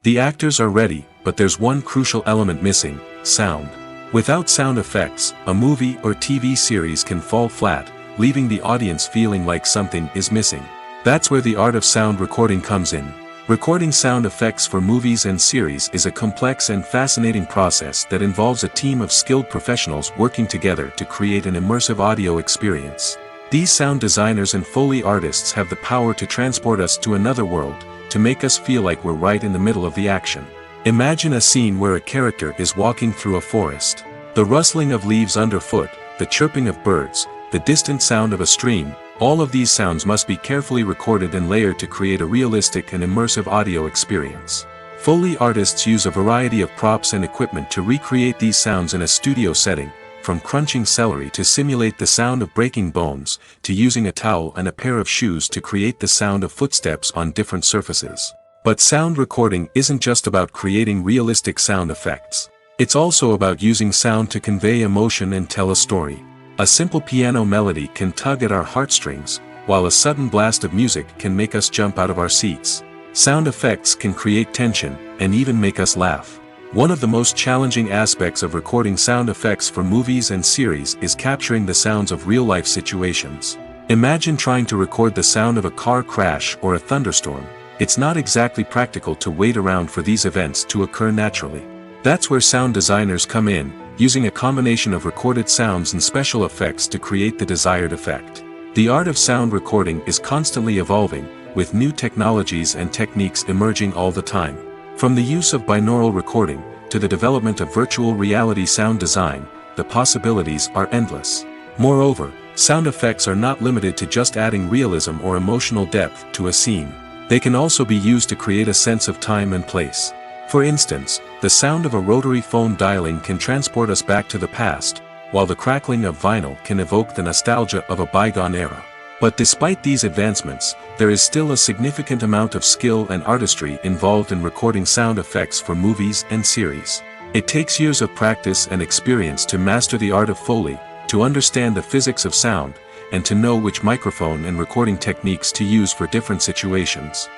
The actors are ready, but there's one crucial element missing: sound. Without sound effects, a movie or TV series can fall flat, leaving the audience feeling like something is missing. That's where the art of sound recording comes in. Recording sound effects for movies and series is a complex and fascinating process that involves a team of skilled professionals working together to create an immersive audio experience. These sound designers and Foley artists have the power to transport us to another world, to make us feel like we're right in the middle of the action. Imagine a scene where a character is walking through a forest. The rustling of leaves underfoot, the chirping of birds, the distant sound of a stream, all of these sounds must be carefully recorded and layered to create a realistic and immersive audio experience. Foley artists use a variety of props and equipment to recreate these sounds in a studio setting, from crunching celery to simulate the sound of breaking bones, to using a towel and a pair of shoes to create the sound of footsteps on different surfaces. But sound recording isn't just about creating realistic sound effects. It's also about using sound to convey emotion and tell a story. A simple piano melody can tug at our heartstrings, while a sudden blast of music can make us jump out of our seats. Sound effects can create tension, and even make us laugh. One of the most challenging aspects of recording sound effects for movies and series is capturing the sounds of real-life situations. Imagine trying to record the sound of a car crash or a thunderstorm. It's not exactly practical to wait around for these events to occur naturally. That's where sound designers come in, using a combination of recorded sounds and special effects to create the desired effect. The art of sound recording is constantly evolving, with new technologies and techniques emerging all the time. From the use of binaural recording, to the development of virtual reality sound design, the possibilities are endless. Moreover, sound effects are not limited to just adding realism or emotional depth to a scene. They can also be used to create a sense of time and place. For instance, the sound of a rotary phone dialing can transport us back to the past, while the crackling of vinyl can evoke the nostalgia of a bygone era. But despite these advancements, there is still a significant amount of skill and artistry involved in recording sound effects for movies and series. It takes years of practice and experience to master the art of Foley, to understand the physics of sound, and to know which microphone and recording techniques to use for different situations.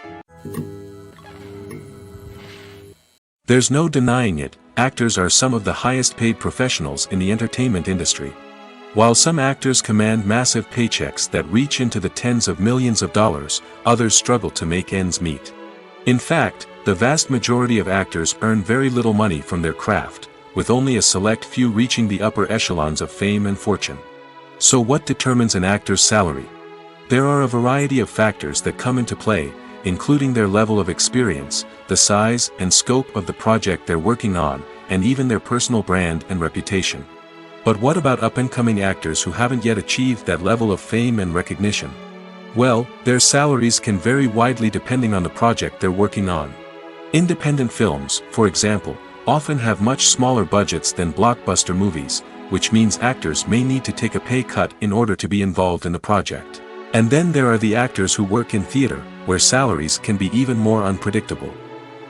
There's no denying it, actors are some of the highest paid professionals in the entertainment industry. While some actors command massive paychecks that reach into the tens of millions of dollars, others struggle to make ends meet. In fact, the vast majority of actors earn very little money from their craft, with only a select few reaching the upper echelons of fame and fortune. So what determines an actor's salary? There are a variety of factors that come into play, including their level of experience, the size and scope of the project they're working on, and even their personal brand and reputation. But what about up-and-coming actors who haven't yet achieved that level of fame and recognition? Well, their salaries can vary widely depending on the project they're working on. Independent films, for example, often have much smaller budgets than blockbuster movies, which means actors may need to take a pay cut in order to be involved in the project. And then there are the actors who work in theater, where salaries can be even more unpredictable.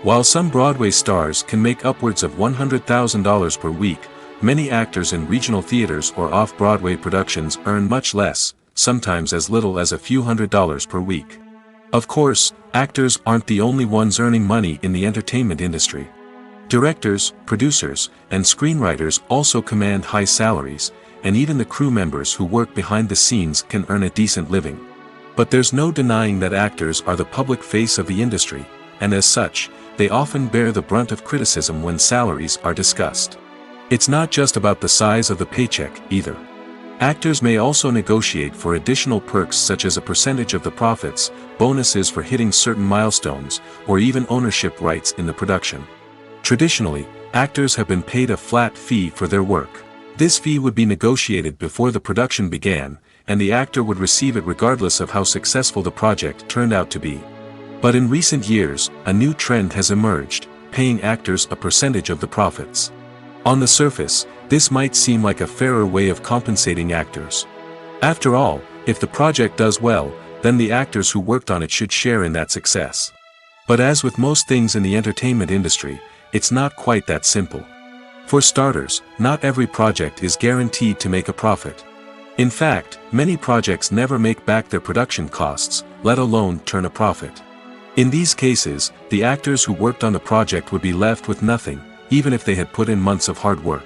While some Broadway stars can make upwards of $100,000 per week, many actors in regional theaters or off-Broadway productions earn much less, sometimes as little as a few $100s per week. Of course, actors aren't the only ones earning money in the entertainment industry. Directors, producers, and screenwriters also command high salaries, and even the crew members who work behind the scenes can earn a decent living. But there's no denying that actors are the public face of the industry, and as such, they often bear the brunt of criticism when salaries are discussed. It's not just about the size of the paycheck, either. Actors may also negotiate for additional perks such as a percentage of the profits, bonuses for hitting certain milestones, or even ownership rights in the production. Traditionally, actors have been paid a flat fee for their work. This fee would be negotiated before the production began, and the actor would receive it regardless of how successful the project turned out to be. But in recent years, a new trend has emerged, paying actors a percentage of the profits. On the surface, this might seem like a fairer way of compensating actors. After all, if the project does well, then the actors who worked on it should share in that success. But as with most things in the entertainment industry, it's not quite that simple. For starters, not every project is guaranteed to make a profit. In fact, many projects never make back their production costs, let alone turn a profit. In these cases, the actors who worked on the project would be left with nothing, even if they had put in months of hard work.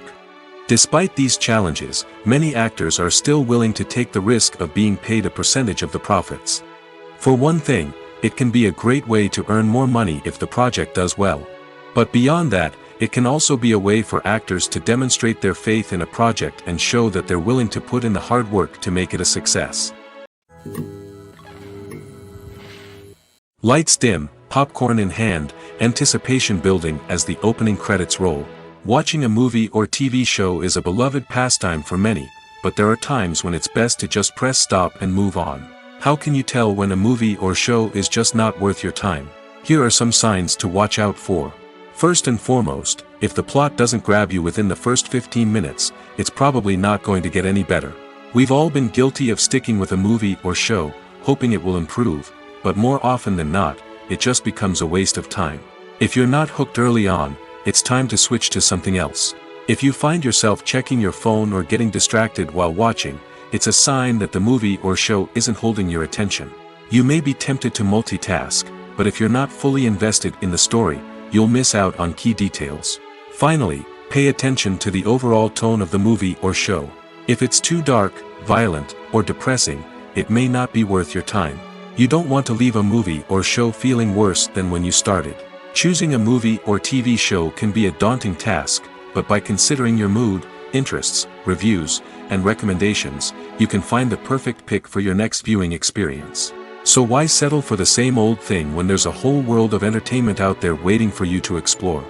Despite these challenges, many actors are still willing to take the risk of being paid a percentage of the profits. For one thing, it can be a great way to earn more money if the project does well. But beyond that, it can also be a way for actors to demonstrate their faith in a project and show that they're willing to put in the hard work to make it a success. Lights dim, popcorn in hand, anticipation building as the opening credits roll. Watching a movie or TV show is a beloved pastime for many, but there are times when it's best to just press stop and move on. How can you tell when a movie or show is just not worth your time? Here are some signs to watch out for. First and foremost, if the plot doesn't grab you within the first 15 minutes, it's probably not going to get any better. We've all been guilty of sticking with a movie or show, hoping it will improve, but more often than not, it just becomes a waste of time. If you're not hooked early on, it's time to switch to something else. If you find yourself checking your phone or getting distracted while watching, it's a sign that the movie or show isn't holding your attention. You may be tempted to multitask, but if you're not fully invested in the story, you'll miss out on key details. Finally, pay attention to the overall tone of the movie or show. If it's too dark, violent, or depressing, it may not be worth your time. You don't want to leave a movie or show feeling worse than when you started. Choosing a movie or TV show can be a daunting task, but by considering your mood, interests, reviews, and recommendations, you can find the perfect pick for your next viewing experience. So why settle for the same old thing when there's a whole world of entertainment out there waiting for you to explore?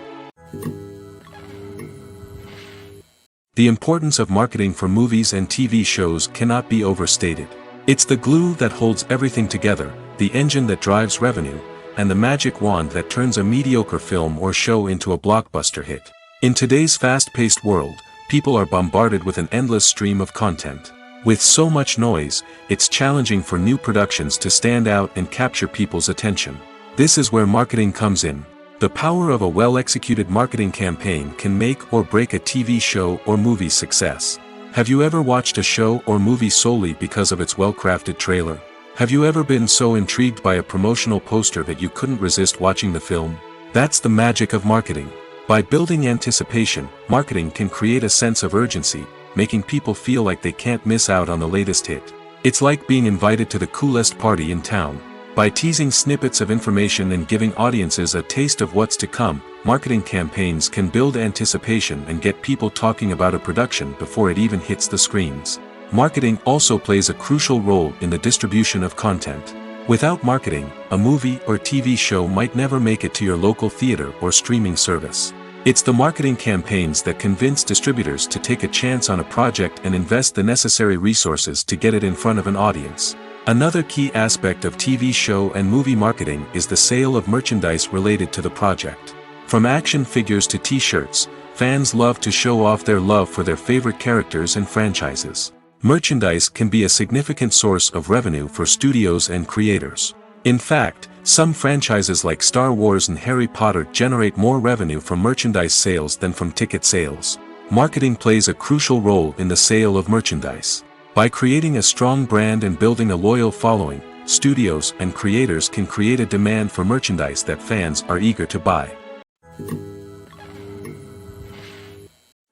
The importance of marketing for movies and TV shows cannot be overstated. It's the glue that holds everything together, the engine that drives revenue, and the magic wand that turns a mediocre film or show into a blockbuster hit. In today's fast-paced world, people are bombarded with an endless stream of content. With so much noise, it's challenging for new productions to stand out and capture people's attention. This is where marketing comes in. The power of a well-executed marketing campaign can make or break a TV show or movie's success. Have you ever watched a show or movie solely because of its well-crafted trailer? Have you ever been so intrigued by a promotional poster that you couldn't resist watching the film? That's the magic of marketing. By building anticipation, marketing can create a sense of urgency, making people feel like they can't miss out on the latest hit. It's like being invited to the coolest party in town. By teasing snippets of information and giving audiences a taste of what's to come, marketing campaigns can build anticipation and get people talking about a production before it even hits the screens. Marketing also plays a crucial role in the distribution of content. Without marketing, a movie or TV show might never make it to your local theater or streaming service. It's the marketing campaigns that convince distributors to take a chance on a project and invest the necessary resources to get it in front of an audience. Another key aspect of TV show and movie marketing is the sale of merchandise related to the project. From action figures to t-shirts, fans love to show off their love for their favorite characters and franchises. Merchandise can be a significant source of revenue for studios and creators. In fact, some franchises like Star Wars and Harry Potter generate more revenue from merchandise sales than from ticket sales. Marketing plays a crucial role in the sale of merchandise. By creating a strong brand and building a loyal following, studios and creators can create a demand for merchandise that fans are eager to buy.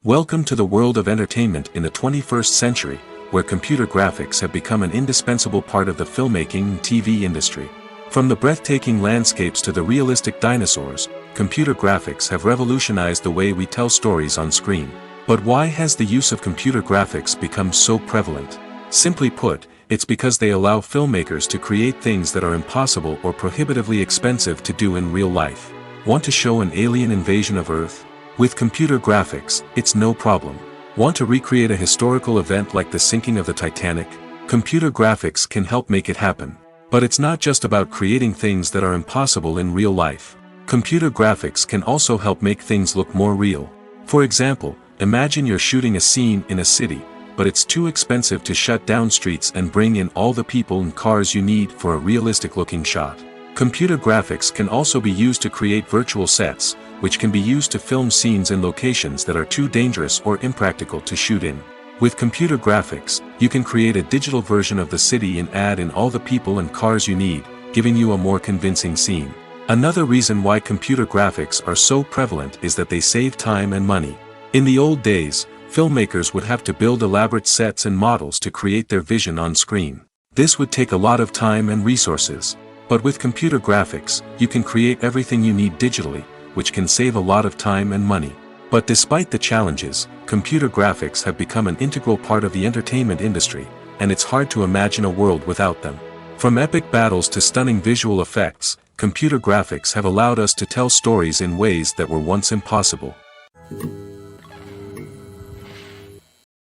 Welcome to the world of entertainment in the 21st century, where computer graphics have become an indispensable part of the filmmaking and TV industry. From the breathtaking landscapes to the realistic dinosaurs, computer graphics have revolutionized the way we tell stories on screen. But why has the use of computer graphics become so prevalent? Simply put, it's because they allow filmmakers to create things that are impossible or prohibitively expensive to do in real life. Want to show an alien invasion of Earth? With computer graphics, it's no problem. Want to recreate a historical event like the sinking of the Titanic? Computer graphics can help make it happen. But it's not just about creating things that are impossible in real life. Computer graphics can also help make things look more real. For example, Imagine you're shooting a scene in a city, but it's too expensive to shut down streets and bring in all the people and cars you need for a realistic-looking shot. Computer graphics can also be used to create virtual sets, which can be used to film scenes in locations that are too dangerous or impractical to shoot in. With computer graphics, you can create a digital version of the city and add in all the people and cars you need, giving you a more convincing scene. Another reason why computer graphics are so prevalent is that they save time and money. In the old days, filmmakers would have to build elaborate sets and models to create their vision on screen. This would take a lot of time and resources. But with computer graphics, you can create everything you need digitally, which can save a lot of time and money. But despite the challenges, computer graphics have become an integral part of the entertainment industry, and it's hard to imagine a world without them. From epic battles to stunning visual effects, computer graphics have allowed us to tell stories in ways that were once impossible.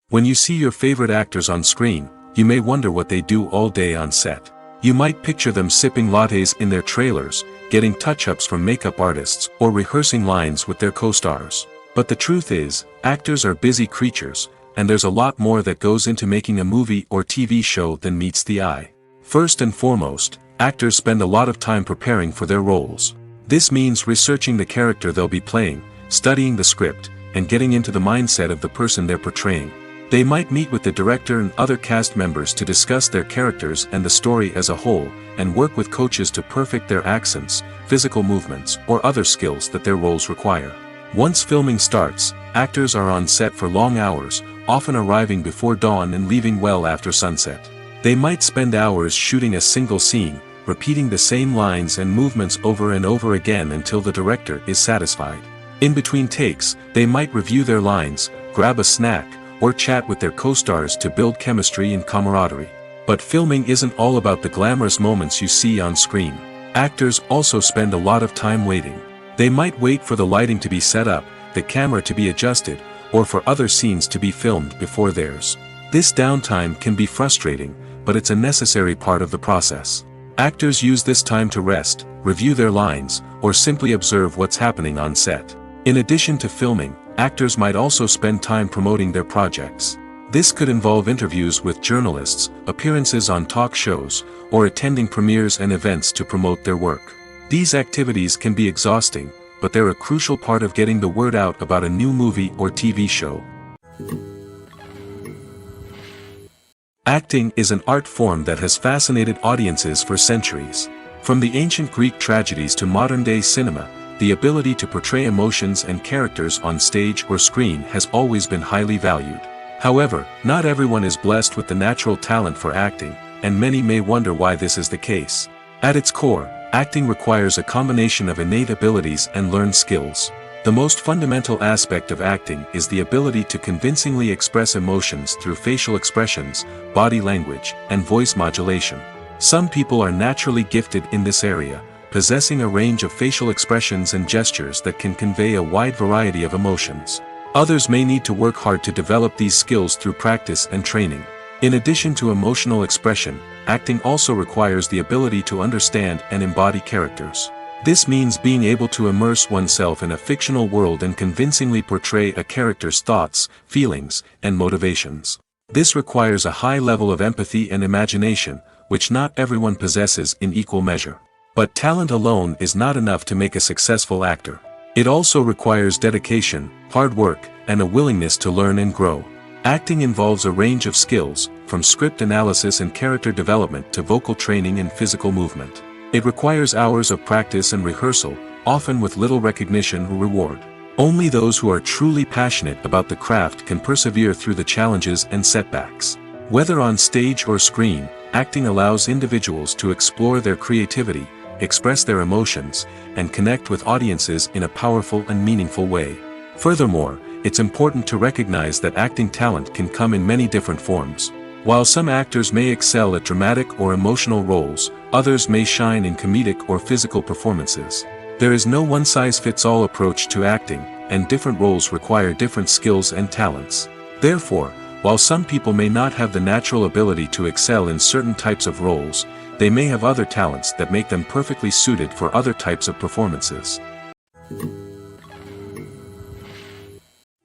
When you see your favorite actors on screen, you may wonder what they do all day on set. You might picture them sipping lattes in their trailers, getting touch-ups from makeup artists, or rehearsing lines with their co-stars. But the truth is, actors are busy creatures, and there's a lot more that goes into making a movie or TV show than meets the eye. First and foremost, actors spend a lot of time preparing for their roles. This means researching the character they'll be playing, studying the script, and getting into the mindset of the person they're portraying. They might meet with the director and other cast members to discuss their characters and the story as a whole, and work with coaches to perfect their accents, physical movements, or other skills that their roles require. Once filming starts, actors are on set for long hours, often arriving before dawn and leaving well after sunset. They might spend hours shooting a single scene, repeating the same lines and movements over and over again until the director is satisfied. In between takes, they might review their lines, grab a snack, or chat with their co-stars to build chemistry and camaraderie. But filming isn't all about the glamorous moments you see on screen. Actors also spend a lot of time waiting. They might wait for the lighting to be set up, the camera to be adjusted, or for other scenes to be filmed before theirs. This downtime can be frustrating, but it's a necessary part of the process. Actors use this time to rest, review their lines, or simply observe what's happening on set. In addition to filming, actors might also spend time promoting their projects. This could involve interviews with journalists, appearances on talk shows, or attending premieres and events to promote their work. These activities can be exhausting, but they're a crucial part of getting the word out about a new movie or TV show. Acting is an art form that has fascinated audiences for centuries. From the ancient Greek tragedies to modern-day cinema, the ability to portray emotions and characters on stage or screen has always been highly valued. However, not everyone is blessed with the natural talent for acting, and many may wonder why this is the case. At its core, acting requires a combination of innate abilities and learned skills. The most fundamental aspect of acting is the ability to convincingly express emotions through facial expressions, body language, and voice modulation. Some people are naturally gifted in this area, possessing a range of facial expressions and gestures that can convey a wide variety of emotions. Others may need to work hard to develop these skills through practice and training. In addition to emotional expression, acting also requires the ability to understand and embody characters. This means being able to immerse oneself in a fictional world and convincingly portray a character's thoughts, feelings, and motivations. This requires a high level of empathy and imagination, which not everyone possesses in equal measure. But talent alone is not enough to make a successful actor. It also requires dedication, hard work, and a willingness to learn and grow. Acting involves a range of skills, from script analysis and character development to vocal training and physical movement. It requires hours of practice and rehearsal, often with little recognition or reward. Only those who are truly passionate about the craft can persevere through the challenges and setbacks. Whether on stage or screen, acting allows individuals to explore their creativity, express their emotions, and connect with audiences in a powerful and meaningful way. Furthermore, it's important to recognize that acting talent can come in many different forms. While some actors may excel at dramatic or emotional roles, others may shine in comedic or physical performances. There is no one-size-fits-all approach to acting, and different roles require different skills and talents. Therefore, while some people may not have the natural ability to excel in certain types of roles, they may have other talents that make them perfectly suited for other types of performances.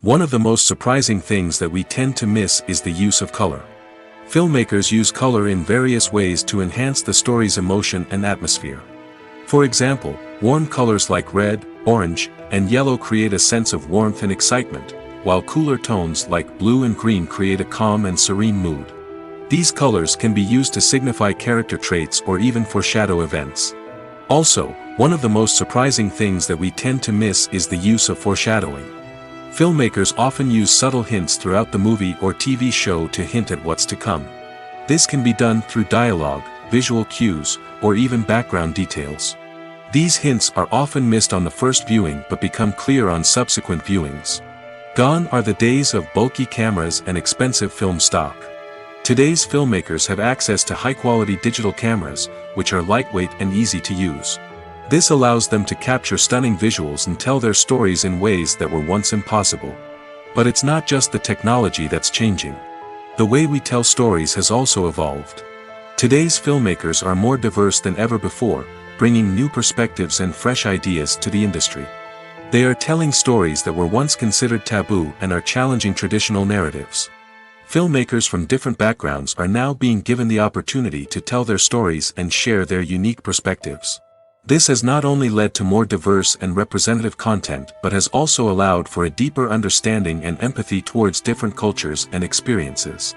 One of the most surprising things that we tend to miss is the use of color. Filmmakers use color in various ways to enhance the story's emotion and atmosphere. For example, warm colors like red, orange, and yellow create a sense of warmth and excitement, while cooler tones like blue and green create a calm and serene mood. These colors can be used to signify character traits or even foreshadow events. Also, one of the most surprising things that we tend to miss is the use of foreshadowing. Filmmakers often use subtle hints throughout the movie or TV show to hint at what's to come. This can be done through dialogue, visual cues, or even background details. These hints are often missed on the first viewing but become clear on subsequent viewings. Gone are the days of bulky cameras and expensive film stock. Today's filmmakers have access to high-quality digital cameras, which are lightweight and easy to use. This allows them to capture stunning visuals and tell their stories in ways that were once impossible. But it's not just the technology that's changing. The way we tell stories has also evolved. Today's filmmakers are more diverse than ever before, bringing new perspectives and fresh ideas to the industry. They are telling stories that were once considered taboo and are challenging traditional narratives. Filmmakers from different backgrounds are now being given the opportunity to tell their stories and share their unique perspectives. This has not only led to more diverse and representative content but has also allowed for a deeper understanding and empathy towards different cultures and experiences.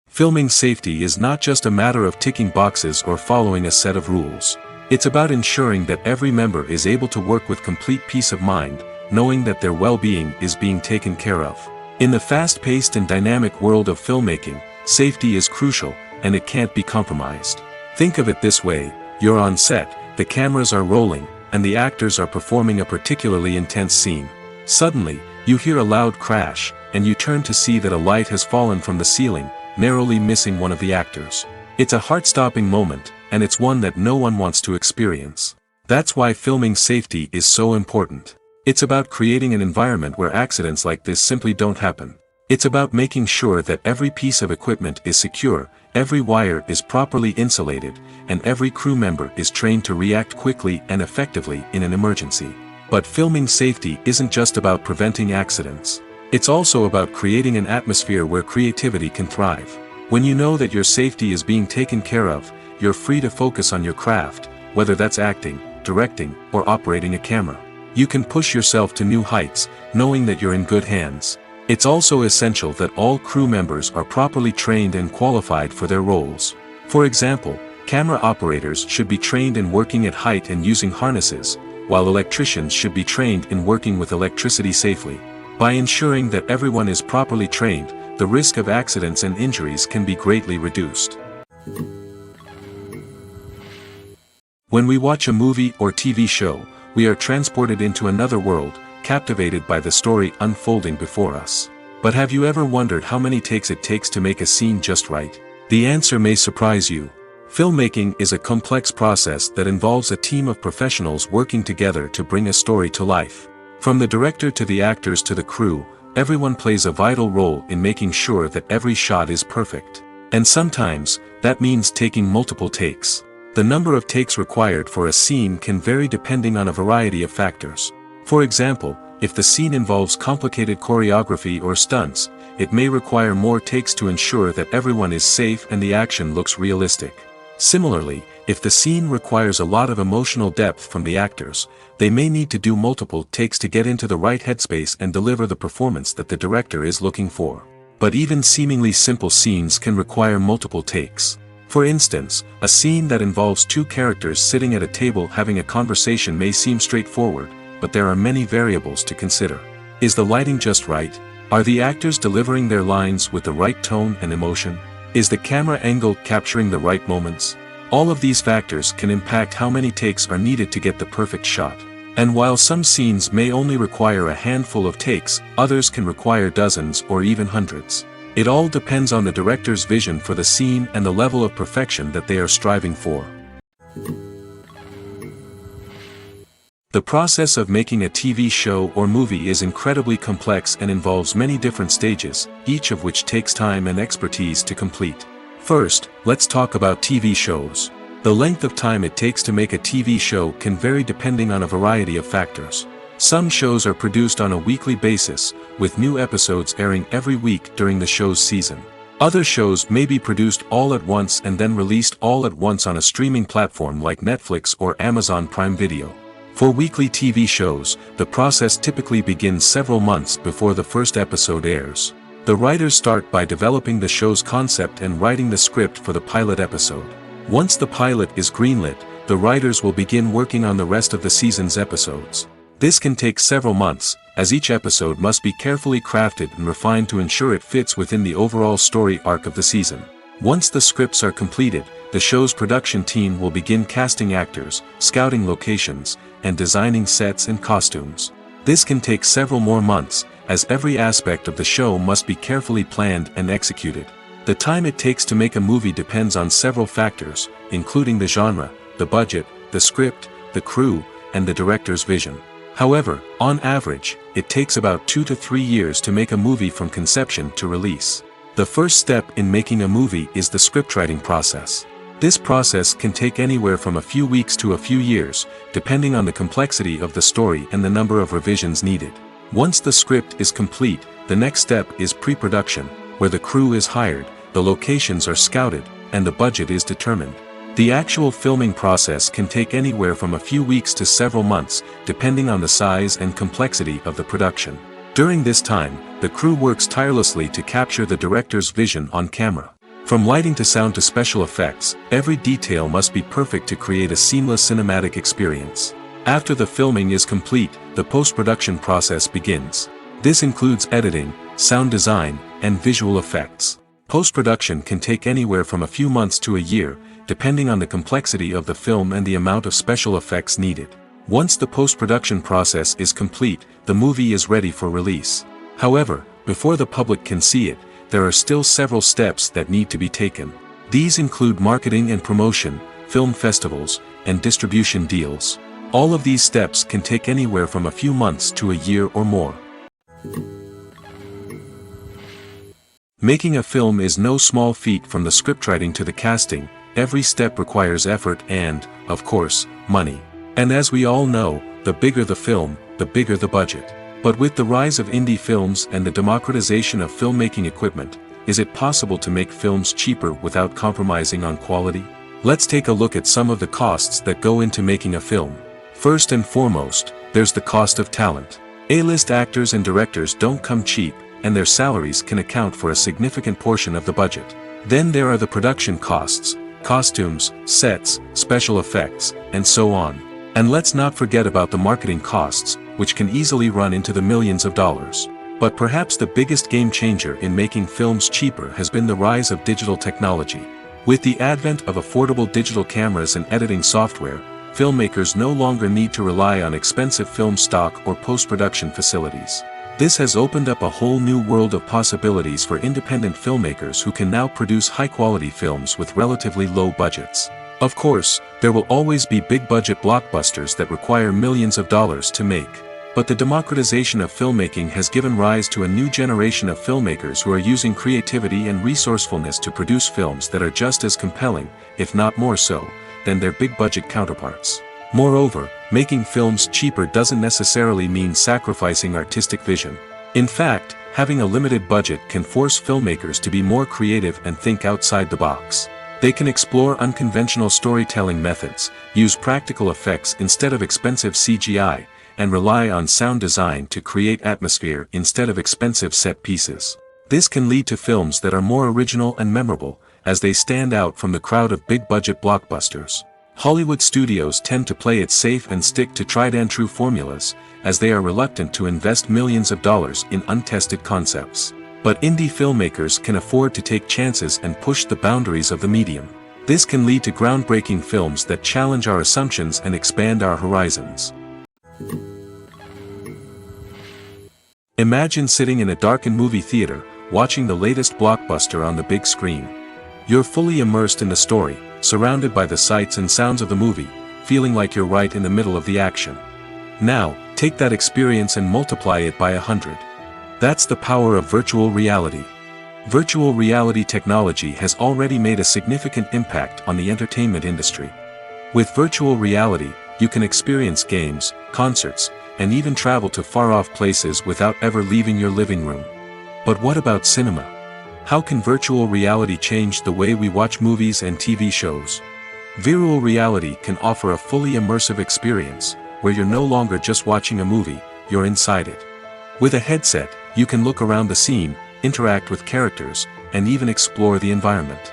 Filming safety is not just a matter of ticking boxes or following a set of rules. It's about ensuring that every member is able to work with complete peace of mind, knowing that their well-being is being taken care of. In the fast-paced and dynamic world of filmmaking, safety is crucial, and it can't be compromised. Think of it this way: you're on set, the cameras are rolling, and the actors are performing a particularly intense scene. Suddenly, you hear a loud crash, and you turn to see that a light has fallen from the ceiling, narrowly missing one of the actors. It's a heart-stopping moment, and it's one that no one wants to experience. That's why filming safety is so important. It's about creating an environment where accidents like this simply don't happen. It's about making sure that every piece of equipment is secure, every wire is properly insulated, and every crew member is trained to react quickly and effectively in an emergency. But filming safety isn't just about preventing accidents. It's also about creating an atmosphere where creativity can thrive. When you know that your safety is being taken care of, you're free to focus on your craft, whether that's acting, directing, or operating a camera. You can push yourself to new heights, knowing that you're in good hands. It's also essential that all crew members are properly trained and qualified for their roles. For example, camera operators should be trained in working at height and using harnesses, while electricians should be trained in working with electricity safely. By ensuring that everyone is properly trained, the risk of accidents and injuries can be greatly reduced. When we watch a movie or TV show, we are transported into another world, captivated by the story unfolding before us. But have you ever wondered how many takes it takes to make a scene just right? The answer may surprise you. Filmmaking is a complex process that involves a team of professionals working together to bring a story to life. From the director to the actors to the crew, everyone plays a vital role in making sure that every shot is perfect. And sometimes, that means taking multiple takes. The number of takes required for a scene can vary depending on a variety of factors. For example, if the scene involves complicated choreography or stunts, it may require more takes to ensure that everyone is safe and the action looks realistic. Similarly, if the scene requires a lot of emotional depth from the actors, they may need to do multiple takes to get into the right headspace and deliver the performance that the director is looking for. But even seemingly simple scenes can require multiple takes. For instance, a scene that involves two characters sitting at a table having a conversation may seem straightforward, but there are many variables to consider. Is the lighting just right? Are the actors delivering their lines with the right tone and emotion? Is the camera angle capturing the right moments? All of these factors can impact how many takes are needed to get the perfect shot. And while some scenes may only require a handful of takes, others can require dozens or even hundreds. It all depends on the director's vision for the scene and the level of perfection that they are striving for. The process of making a TV show or movie is incredibly complex and involves many different stages, each of which takes time and expertise to complete. First, let's talk about TV shows. The length of time it takes to make a TV show can vary depending on a variety of factors. Some shows are produced on a weekly basis, with new episodes airing every week during the show's season. Other shows may be produced all at once and then released all at once on a streaming platform like Netflix or Amazon Prime Video. For weekly TV shows, the process typically begins several months before the first episode airs. The writers start by developing the show's concept and writing the script for the pilot episode. Once the pilot is greenlit, the writers will begin working on the rest of the season's episodes. This can take several months, as each episode must be carefully crafted and refined to ensure it fits within the overall story arc of the season. Once the scripts are completed, the show's production team will begin casting actors, scouting locations, and designing sets and costumes. This can take several more months, as every aspect of the show must be carefully planned and executed. The time it takes to make a movie depends on several factors, including the genre, the budget, the script, the crew, and the director's vision. However, on average, it takes about 2 to 3 years to make a movie from conception to release. The first step in making a movie is the scriptwriting process. This process can take anywhere from a few weeks to a few years, depending on the complexity of the story and the number of revisions needed. Once the script is complete, the next step is pre-production, where the crew is hired, the locations are scouted, and the budget is determined. The actual filming process can take anywhere from a few weeks to several months, depending on the size and complexity of the production. During this time, the crew works tirelessly to capture the director's vision on camera. From lighting to sound to special effects, every detail must be perfect to create a seamless cinematic experience. After the filming is complete, the post-production process begins. This includes editing, sound design, and visual effects. Post-production can take anywhere from a few months to a year, depending on the complexity of the film and the amount of special effects needed. Once the post-production process is complete, the movie is ready for release. However, before the public can see it, there are still several steps that need to be taken. These include marketing and promotion, film festivals, and distribution deals. All of these steps can take anywhere from a few months to a year or more. Making a film is no small feat. From the scriptwriting to the casting, every step requires effort and, of course, money. And as we all know, the bigger the film, the bigger the budget. But with the rise of indie films and the democratization of filmmaking equipment, is it possible to make films cheaper without compromising on quality? Let's take a look at some of the costs that go into making a film. First and foremost, there's the cost of talent. A-list actors and directors don't come cheap, and their salaries can account for a significant portion of the budget. Then there are the production costs, costumes, sets, special effects, and so on. And let's not forget about the marketing costs, which can easily run into the millions of dollars. But perhaps the biggest game changer in making films cheaper has been the rise of digital technology. With the advent of affordable digital cameras and editing software, filmmakers no longer need to rely on expensive film stock or post-production facilities. This has opened up a whole new world of possibilities for independent filmmakers who can now produce high-quality films with relatively low budgets. Of course, there will always be big-budget blockbusters that require millions of dollars to make. But the democratization of filmmaking has given rise to a new generation of filmmakers who are using creativity and resourcefulness to produce films that are just as compelling, if not more so, than their big-budget counterparts. Moreover, making films cheaper doesn't necessarily mean sacrificing artistic vision. In fact, having a limited budget can force filmmakers to be more creative and think outside the box. They can explore unconventional storytelling methods, use practical effects instead of expensive CGI, and rely on sound design to create atmosphere instead of expensive set pieces. This can lead to films that are more original and memorable, as they stand out from the crowd of big-budget blockbusters. Hollywood studios tend to play it safe and stick to tried-and-true formulas, as they are reluctant to invest millions of dollars in untested concepts. But indie filmmakers can afford to take chances and push the boundaries of the medium. This can lead to groundbreaking films that challenge our assumptions and expand our horizons. Imagine sitting in a darkened movie theater, watching the latest blockbuster on the big screen. You're fully immersed in the story, surrounded by the sights and sounds of the movie, feeling like you're right in the middle of the action. Now, take that experience and multiply it by 100. That's the power of virtual reality. Virtual reality technology has already made a significant impact on the entertainment industry. With virtual reality, you can experience games, concerts, and even travel to far-off places without ever leaving your living room. But what about cinema? How can virtual reality change the way we watch movies and TV shows? Virtual reality can offer a fully immersive experience, where you're no longer just watching a movie, you're inside it. With a headset, you can look around the scene, interact with characters, and even explore the environment.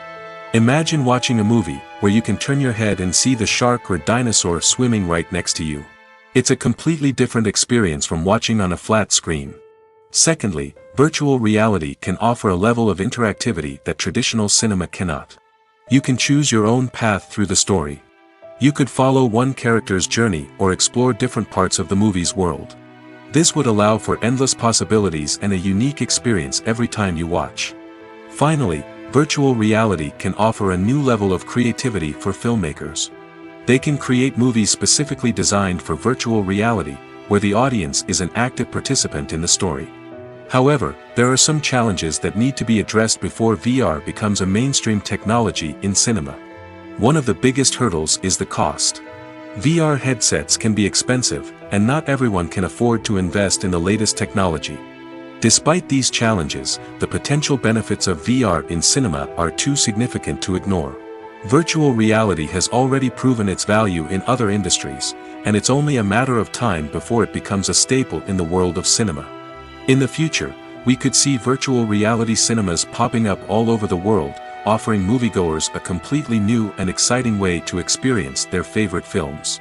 Imagine watching a movie, where you can turn your head and see the shark or dinosaur swimming right next to you. It's a completely different experience from watching on a flat screen. Secondly, virtual reality can offer a level of interactivity that traditional cinema cannot. You can choose your own path through the story. You could follow one character's journey or explore different parts of the movie's world. This would allow for endless possibilities and a unique experience every time you watch. Finally, virtual reality can offer a new level of creativity for filmmakers. They can create movies specifically designed for virtual reality, where the audience is an active participant in the story. However, there are some challenges that need to be addressed before VR becomes a mainstream technology in cinema. One of the biggest hurdles is the cost. VR headsets can be expensive, and not everyone can afford to invest in the latest technology. Despite these challenges, the potential benefits of VR in cinema are too significant to ignore. Virtual reality has already proven its value in other industries, and it's only a matter of time before it becomes a staple in the world of cinema. In the future, we could see virtual reality cinemas popping up all over the world, offering moviegoers a completely new and exciting way to experience their favorite films.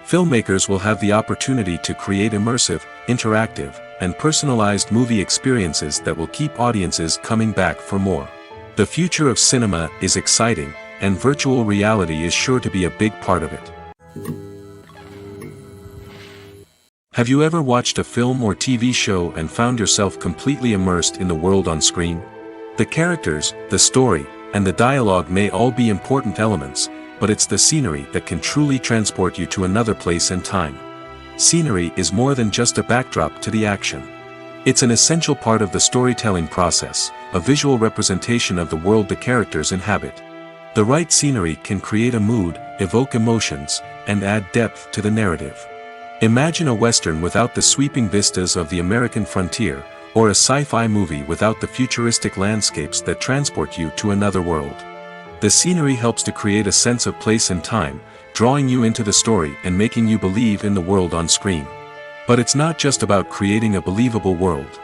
Filmmakers will have the opportunity to create immersive, interactive, and personalized movie experiences that will keep audiences coming back for more. The future of cinema is exciting, and virtual reality is sure to be a big part of it. Have you ever watched a film or TV show and found yourself completely immersed in the world on screen? The characters, the story, and the dialogue may all be important elements, but it's the scenery that can truly transport you to another place and time. Scenery is more than just a backdrop to the action. It's an essential part of the storytelling process, a visual representation of the world the characters inhabit. The right scenery can create a mood, evoke emotions, and add depth to the narrative. Imagine a Western without the sweeping vistas of the American frontier, or a sci-fi movie without the futuristic landscapes that transport you to another world. The scenery helps to create a sense of place and time, drawing you into the story and making you believe in the world on screen. But it's not just about creating a believable world.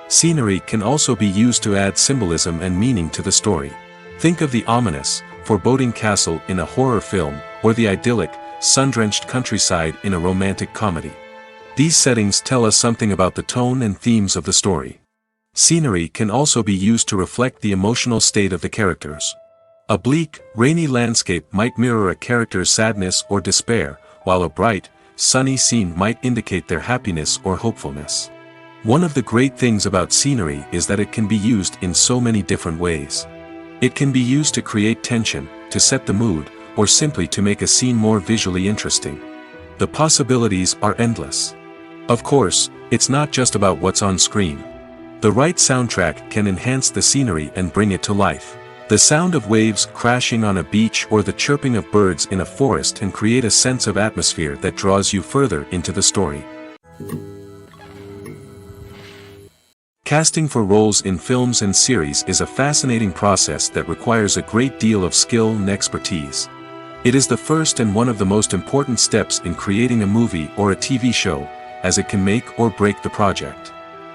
Scenery can also be used to add symbolism and meaning to the story. Think of the ominous, foreboding castle in a horror film, or the idyllic, sun-drenched countryside in a romantic comedy. These settings tell us something about the tone and themes of the story. Scenery can also be used to reflect the emotional state of the characters. A bleak, rainy landscape might mirror a character's sadness or despair, while a bright, sunny scene might indicate their happiness or hopefulness. One of the great things about scenery is that it can be used in so many different ways. It can be used to create tension, to set the mood, or simply to make a scene more visually interesting. The possibilities are endless. Of course, it's not just about what's on screen. The right soundtrack can enhance the scenery and bring it to life. The sound of waves crashing on a beach or the chirping of birds in a forest can create a sense of atmosphere that draws you further into the story. Casting for roles in films and series is a fascinating process that requires a great deal of skill and expertise. It is the first and one of the most important steps in creating a movie or a TV show, as it can make or break the project.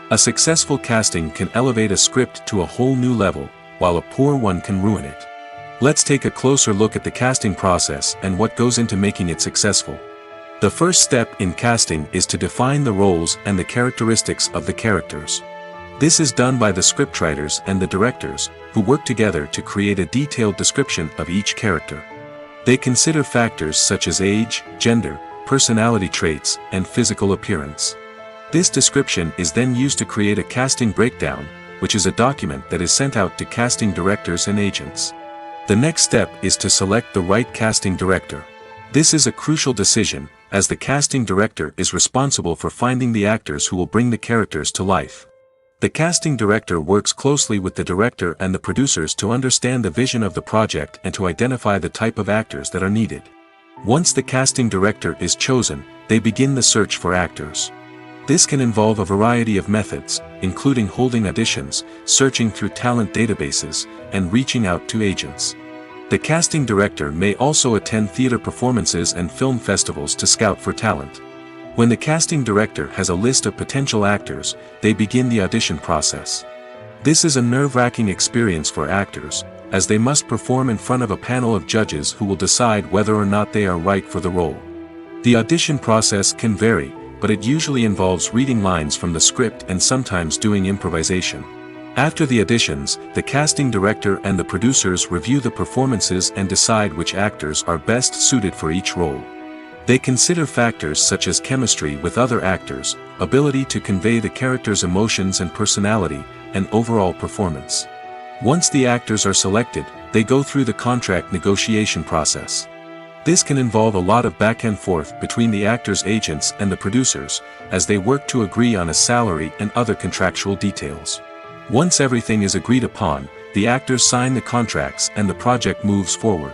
A successful casting can elevate a script to a whole new level, while a poor one can ruin it. Let's take a closer look at the casting process and what goes into making it successful. The first step in casting is to define the roles and the characteristics of the characters. This is done by the scriptwriters and the directors, who work together to create a detailed description of each character. They consider factors such as age, gender, personality traits, and physical appearance. This description is then used to create a casting breakdown, which is a document that is sent out to casting directors and agents. The next step is to select the right casting director. This is a crucial decision, as the casting director is responsible for finding the actors who will bring the characters to life. The casting director works closely with the director and the producers to understand the vision of the project and to identify the type of actors that are needed. Once the casting director is chosen, they begin the search for actors. This can involve a variety of methods, including holding auditions, searching through talent databases, and reaching out to agents. The casting director may also attend theater performances and film festivals to scout for talent. When the casting director has a list of potential actors, they begin the audition process. This is a nerve-wracking experience for actors, as they must perform in front of a panel of judges who will decide whether or not they are right for the role. The audition process can vary, but it usually involves reading lines from the script and sometimes doing improvisation. After the auditions, the casting director and the producers review the performances and decide which actors are best suited for each role. They consider factors such as chemistry with other actors, ability to convey the character's emotions and personality, and overall performance. Once the actors are selected, they go through the contract negotiation process. This can involve a lot of back and forth between the actors' agents and the producers, as they work to agree on a salary and other contractual details. Once everything is agreed upon, the actors sign the contracts and the project moves forward.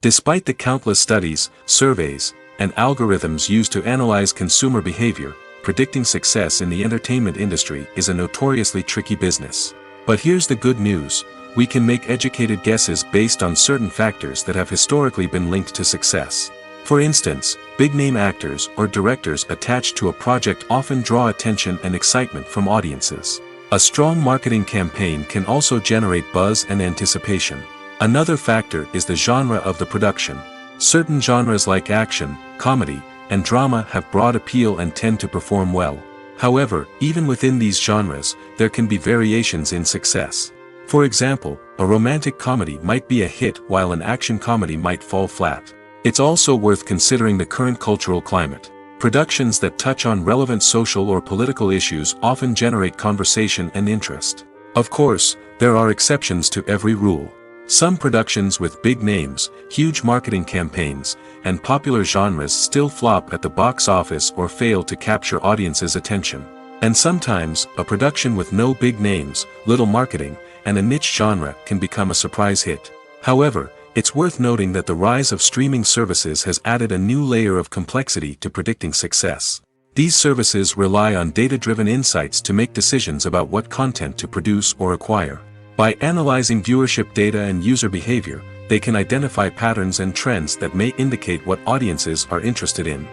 Despite the countless studies, surveys, and algorithms used to analyze consumer behavior, predicting success in the entertainment industry is a notoriously tricky business. But here's the good news: we can make educated guesses based on certain factors that have historically been linked to success. For instance, big-name actors or directors attached to a project often draw attention and excitement from audiences. A strong marketing campaign can also generate buzz and anticipation. Another factor is the genre of the production. Certain genres like action, comedy, and drama have broad appeal and tend to perform well. However, even within these genres, there can be variations in success. For example, a romantic comedy might be a hit while an action comedy might fall flat. It's also worth considering the current cultural climate. Productions that touch on relevant social or political issues often generate conversation and interest. Of course, there are exceptions to every rule. Some productions with big names, huge marketing campaigns, and popular genres still flop at the box office or fail to capture audiences' attention. And sometimes, a production with no big names, little marketing, and a niche genre can become a surprise hit. However, it's worth noting that the rise of streaming services has added a new layer of complexity to predicting success. These services rely on data-driven insights to make decisions about what content to produce or acquire. By analyzing viewership data and user behavior, they can identify patterns and trends that may indicate what audiences are interested in.